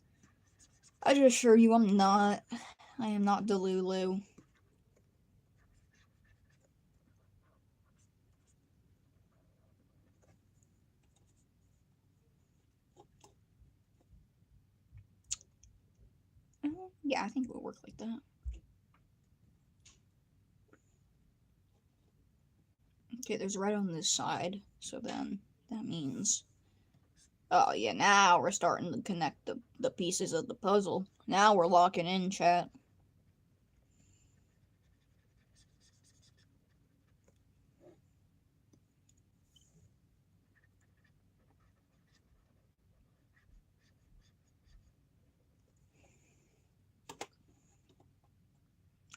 I just assure you I'm not. I am not Delulu. Yeah, I think it will work like that. Okay, there's red on this side, so then that means... Oh, yeah, now we're starting to connect the pieces of the puzzle. Now we're locking in, chat.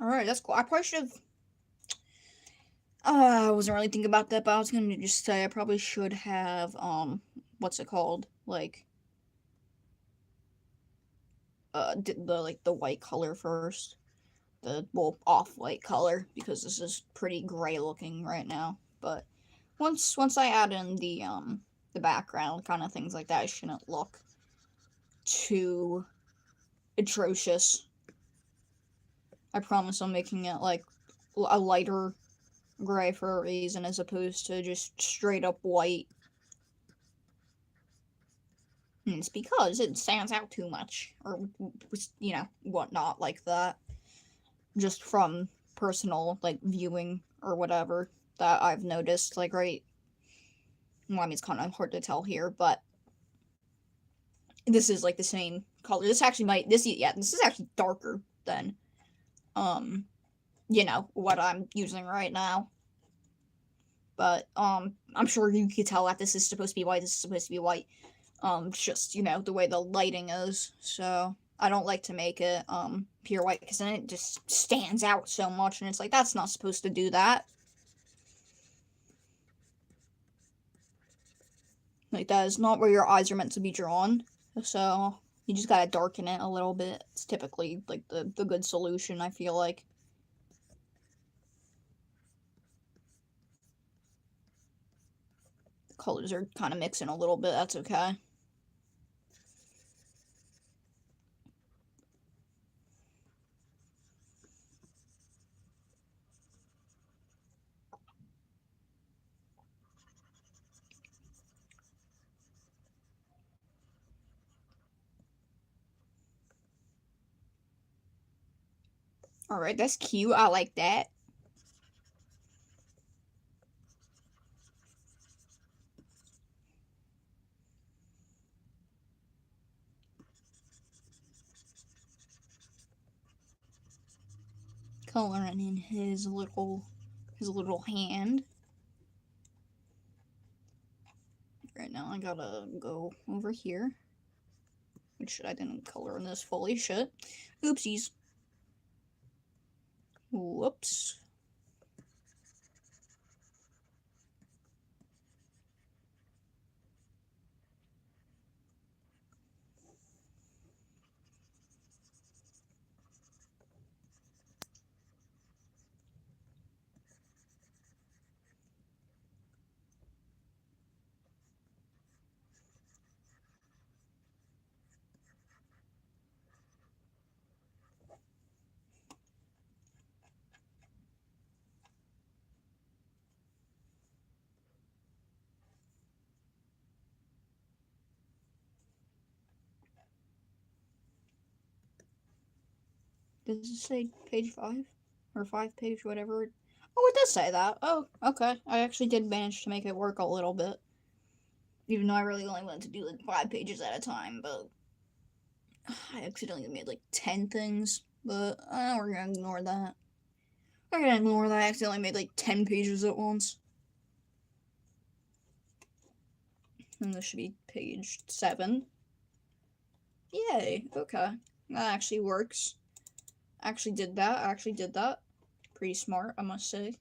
Alright, that's cool. I probably should have... I wasn't really thinking about that, but I was gonna just say I probably should have, what's it called? Like, did the white color first. The, well, off-white color, because this is pretty gray looking right now. But once I add in the background, kind of things like that, it shouldn't look too atrocious. I promise I'm making it, like, a lighter gray for a reason, as opposed to just straight up white. And it's because it stands out too much, or, you know, whatnot like that. Just from personal, like, viewing or whatever that I've noticed, like, right... Well, I mean, it's kind of hard to tell here, but this is, like, the same color. This actually might... This, yeah, this is actually darker than, um, you know, what I'm using right now. But, I'm sure you could tell that this is supposed to be white, this is supposed to be white. Just, you know, the way the lighting is, so... I don't like to make it, pure white, because then it just stands out so much, and it's like, that's not supposed to do that. Like, that is not where your eyes are meant to be drawn, so you just gotta darken it a little bit. It's typically, like, the good solution, I feel like. The colors are kind of mixing a little bit, that's okay. Alright, that's cute, I like that. Coloring in his little hand. Right now I gotta go over here. Which I didn't color in this fully, shit. Oopsies. Whoops. Does it say page 5? Or 5 page, whatever? Oh, it does say that. Oh, okay. I actually did manage to make it work a little bit. Even though I really only wanted to do like 5 pages at a time, but I accidentally made like 10 things. But we're gonna ignore that. We're gonna ignore that I accidentally made like 10 pages at once. And this should be page 7. Yay, okay. That actually works. Actually did that. Pretty smart, I must say.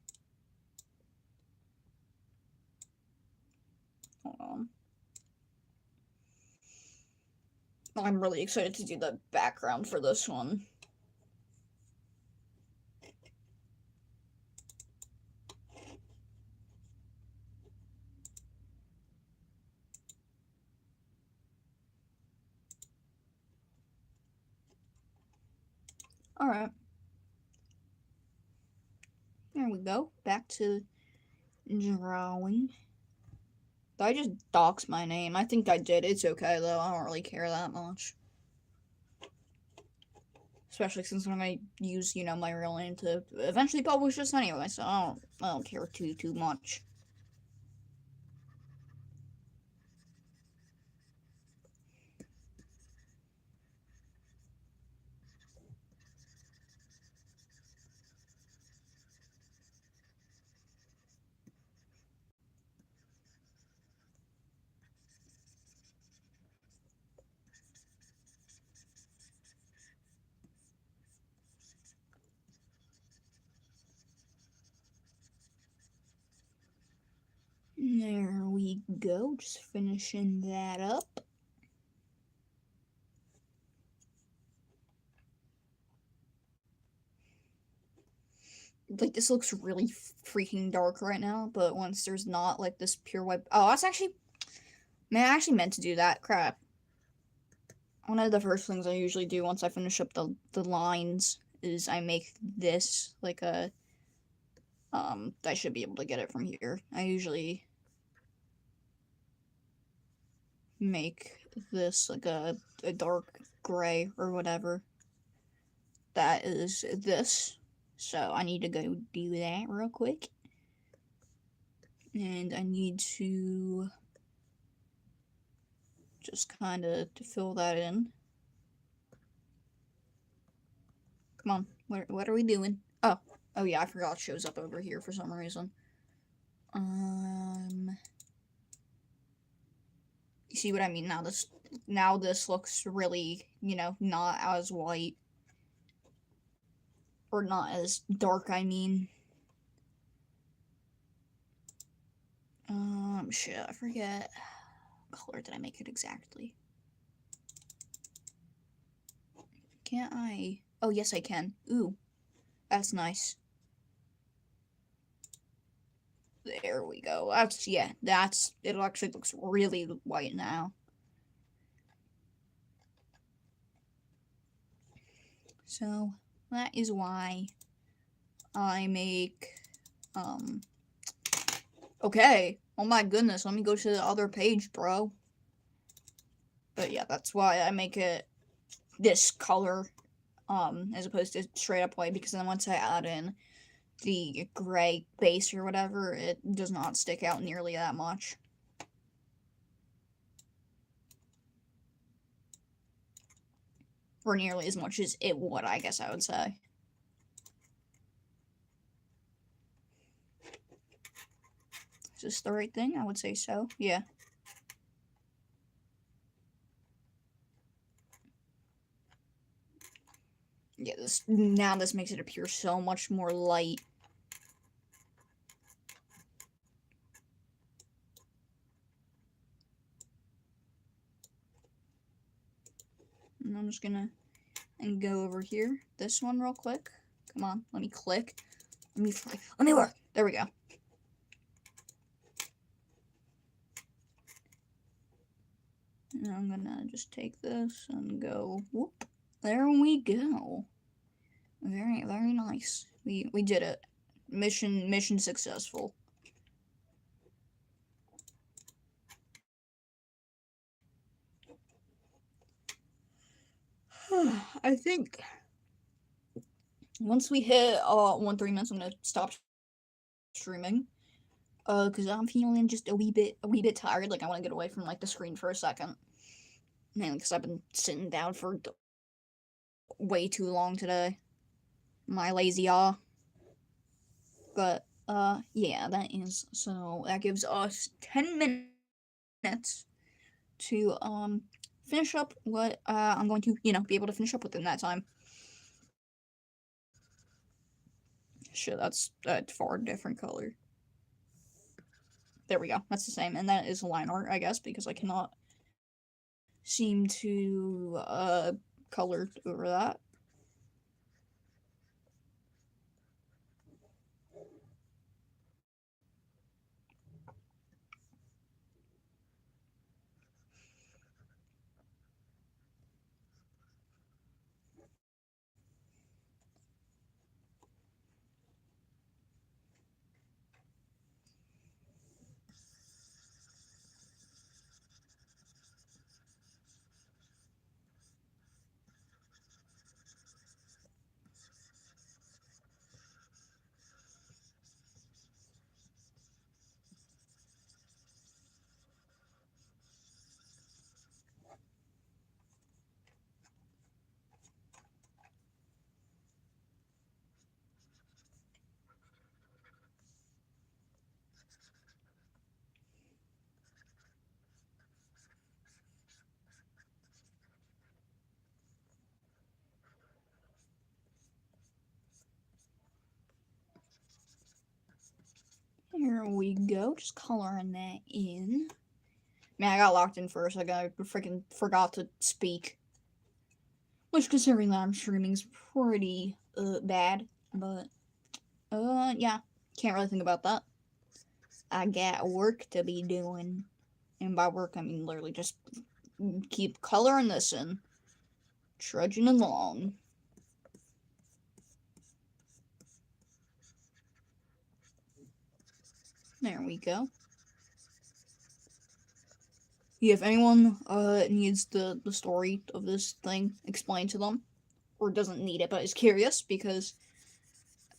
Hold on. I'm really excited to do the background for this one. Alright. There we go. Back to drawing. Did I just dox my name? I think I did. It's okay, though. I don't really care that much. Especially since I'm gonna use, my real name to eventually publish this anyway, so I don't care too much. There we go, just finishing that up. Like, this looks really freaking dark right now, but once there's not, like, this pure white... Oh, that's actually... Man, I actually meant to do that. Crap. One of the first things I usually do once I finish up the lines is I make this, like, a... I should be able to get it from here. I usually make this, like, a dark gray or whatever. That is this. So I need to go do that real quick. And I need to just kind of fill that in. Come on, what are we doing? Oh yeah, I forgot it shows up over here for some reason. You see what I mean? Now this looks really, not as white. Or not as dark, I mean. Shit, I forget. What color did I make it exactly? Can't I? Oh, yes, I can. Ooh, that's nice. There we go. It actually looks really white now. So, that is why I make, okay. Oh my goodness, let me go to the other page, bro. But yeah, that's why I make it this color, as opposed to straight up white, because then once I add in the gray base or whatever, it does not stick out nearly that much. Or nearly as much as it would, I guess I would say. Is this the right thing? I would say so. Yeah. Yeah, now this makes it appear so much more light. And I'm just gonna go over here. This one real quick. Come on, let me click. Let me work. There we go. And I'm gonna just take this and go whoop. There we go. Very, very nice. We did it. Mission successful. I think once we hit 3 minutes, I'm gonna stop streaming. Cause I'm feeling just a wee bit tired. Like I want to get away from like the screen for a second. Mainly because I've been sitting down for way too long today. My lazy aw. But yeah, that is so that gives us 10 minutes to finish up what I'm going to be able to finish up within that time. Shit, that's a far different color. There we go. That's the same, and that is line art, I guess, because I cannot seem to color over that. Here we go, just coloring that in. Man, I got locked in first. I freaking forgot to speak. Which, considering that I'm streaming, is pretty bad. But yeah, can't really think about that. I got work to be doing, and by work I mean literally just keep coloring this in, trudging along. There we go. Yeah, if anyone needs the story of this thing explained to them, or doesn't need it but is curious, because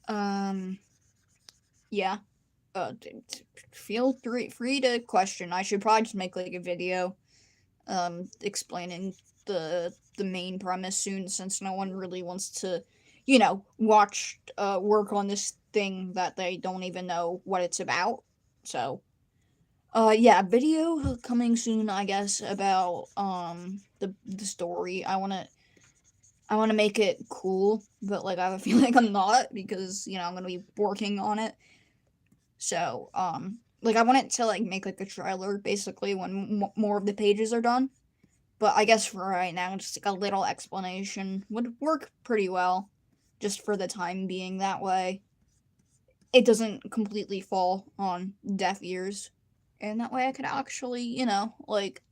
um yeah, feel free to question. I should probably just make like a video explaining the main premise soon, since no one really wants to watch work on this thing that they don't even know what it's about. So yeah, video coming soon, I guess, about the story. I want to make it cool, but like I feel like I'm not, because I'm going to be working on it. So like I want it to like make like a trailer basically when more of the pages are done. But I guess for right now, just like a little explanation would work pretty well, just for the time being. That way it doesn't completely fall on deaf ears, and that way I could actually, like,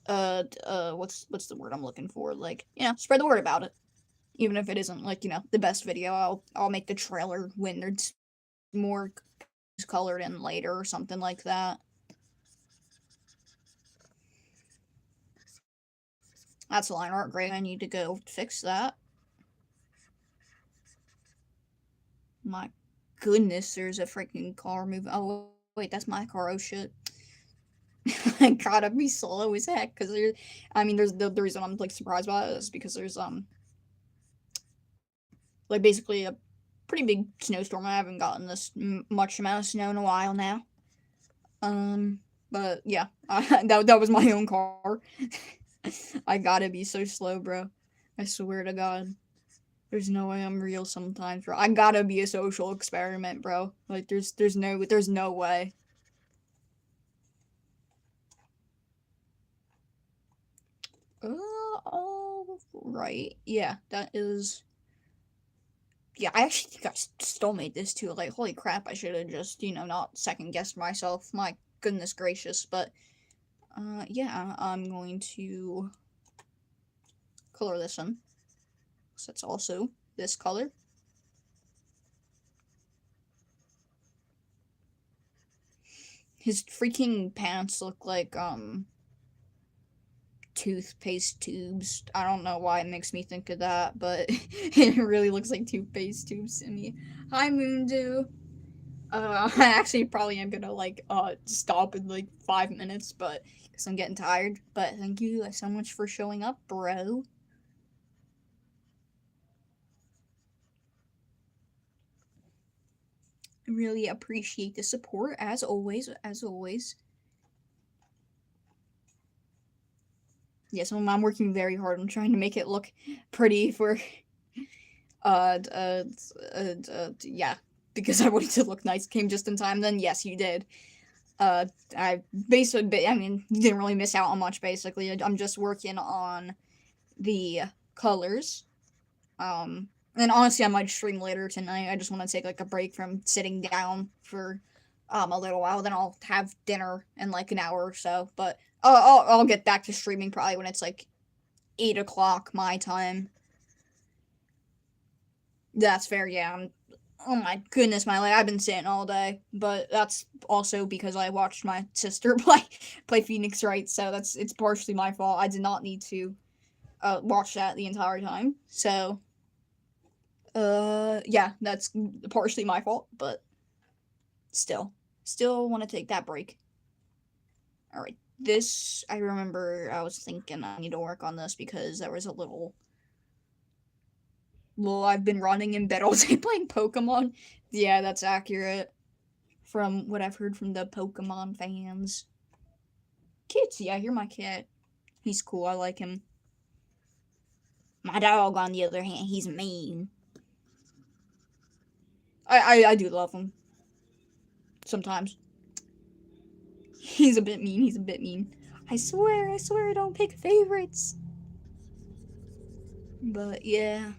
what's the word I'm looking for? Like, spread the word about it. Even if it isn't like the best video, I'll make the trailer when there's more colored in later or something like that. That's line art, great. I need to go fix that. My goodness, there's a freaking car moving. Oh, wait, that's my car. Oh, shit. I gotta be slow as heck, because there's the reason I'm like surprised by it is because there's like basically a pretty big snowstorm. I haven't gotten this much amount of snow in a while now. But yeah, that was my own car. I gotta be so slow, bro. I swear to God. There's no way I'm real sometimes, bro. I gotta be a social experiment, bro. Like there's no way. All right. Yeah, that is. Yeah, I actually think I still made this too. Like, holy crap! I should have just not second guessed myself. My goodness gracious. But yeah, I'm going to color this in. So it's also this color. His freaking pants look like toothpaste tubes. I don't know why it makes me think of that, but it really looks like toothpaste tubes to me. Hi, Moondew. I actually probably am gonna stop in like 5 minutes, but because I'm getting tired. But thank you so much for showing up, bro. I really appreciate the support as always. As always. Yes, I'm working very hard. I'm trying to make it look pretty for yeah, because I wanted to look nice. Came just in time. Then yes, you did. I basically, I mean, you didn't really miss out on much. Basically, I'm just working on the colors. And honestly, I might stream later tonight. I just want to take like a break from sitting down for a little while. Then I'll have dinner in like an hour or so. But I'll get back to streaming probably when it's like 8 o'clock my time. That's fair. Yeah. Oh my goodness, I've been sitting all day, but that's also because I watched my sister play Phoenix Wright, so it's partially my fault. I did not need to watch that the entire time. So yeah, that's partially my fault, but still want to take that break. All right. This I remember I was thinking I need to work on this because there was a little well, I've been running in bed all day playing Pokemon. Yeah, that's accurate. From what I've heard from the Pokemon fans. Kitsy, I hear my cat. He's cool, I like him. My dog, on the other hand, he's mean. I do love him. Sometimes. He's a bit mean. I swear I don't pick favorites. But yeah.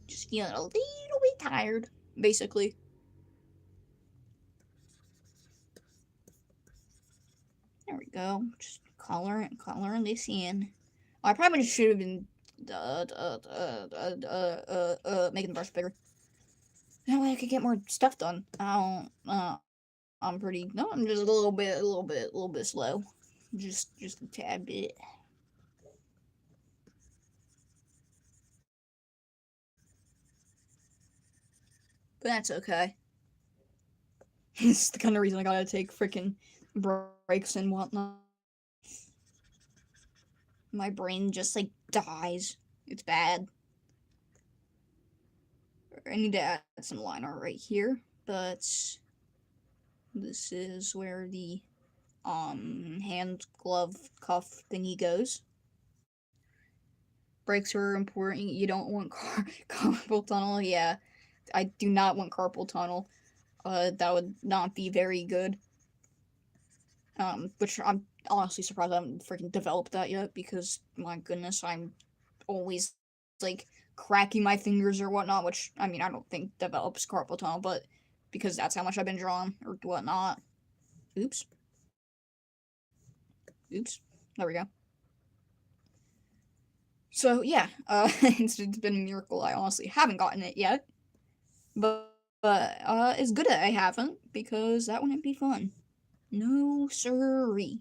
Just feeling a little bit tired, basically. There we go. Just coloring this in. I probably should have been making the brush bigger. That way I could get more stuff done. I don't. I'm pretty. No, I'm just a little bit slow. Just a tad bit. But that's okay. It's the kind of reason I gotta take freaking breaks and whatnot. My brain just like dies. It's bad. I need to add some line art right here, but this is where the hand glove cuff thingy goes. Brakes are important. You don't want carpal tunnel. Yeah, I do not want carpal tunnel. That would not be very good. Which I'm honestly surprised I haven't freaking developed that yet because my goodness, I'm always like cracking my fingers or whatnot. Which I mean, I don't think develops carpal tunnel, but because that's how much I've been drawing or whatnot. Oops. There we go. So yeah, it's been a miracle. I honestly haven't gotten it yet, but it's good that I haven't because that wouldn't be fun. No siree.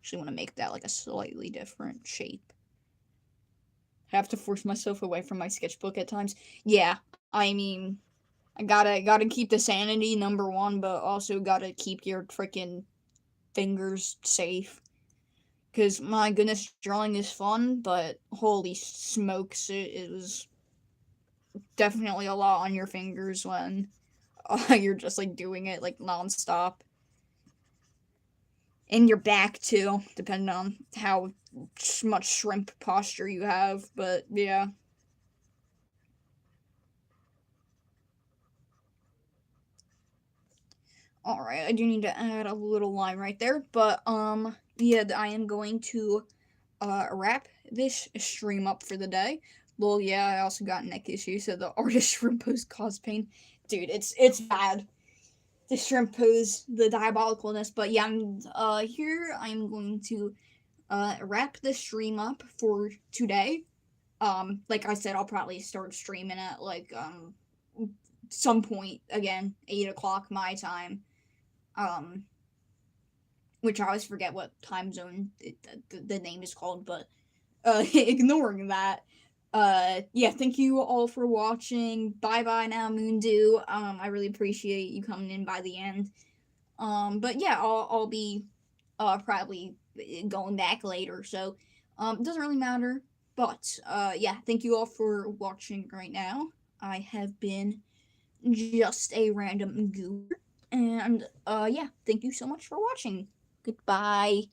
Actually, want to make that like a slightly different shape. I have to force myself away from my sketchbook at times. Yeah, I mean, I gotta keep the sanity number one, but also gotta keep your freaking fingers safe. Because my goodness, drawing is fun, but holy smokes, it was definitely a lot on your fingers when you're just like doing it like nonstop. And your back too, depending on how much shrimp posture you have. But yeah. Alright, I do need to add a little line right there. But yeah, I am going to wrap this stream up for the day. Well, yeah, I also got neck issues, so the artist shrimp pose cause pain. Dude, it's bad. The shrimp pose, the diabolicalness. But yeah, here I'm going to wrap the stream up for today. Like I said, I'll probably start streaming at like some point again, 8 o'clock my time. Um which I always forget what time zone the name is called, but ignoring that, yeah, thank you all for watching. Bye bye now, Moondew. I really appreciate you coming in by the end. But yeah, I'll be probably going back later, so it doesn't really matter. But yeah, thank you all for watching right now. I have been just a random goober, and yeah, thank you so much for watching. Goodbye.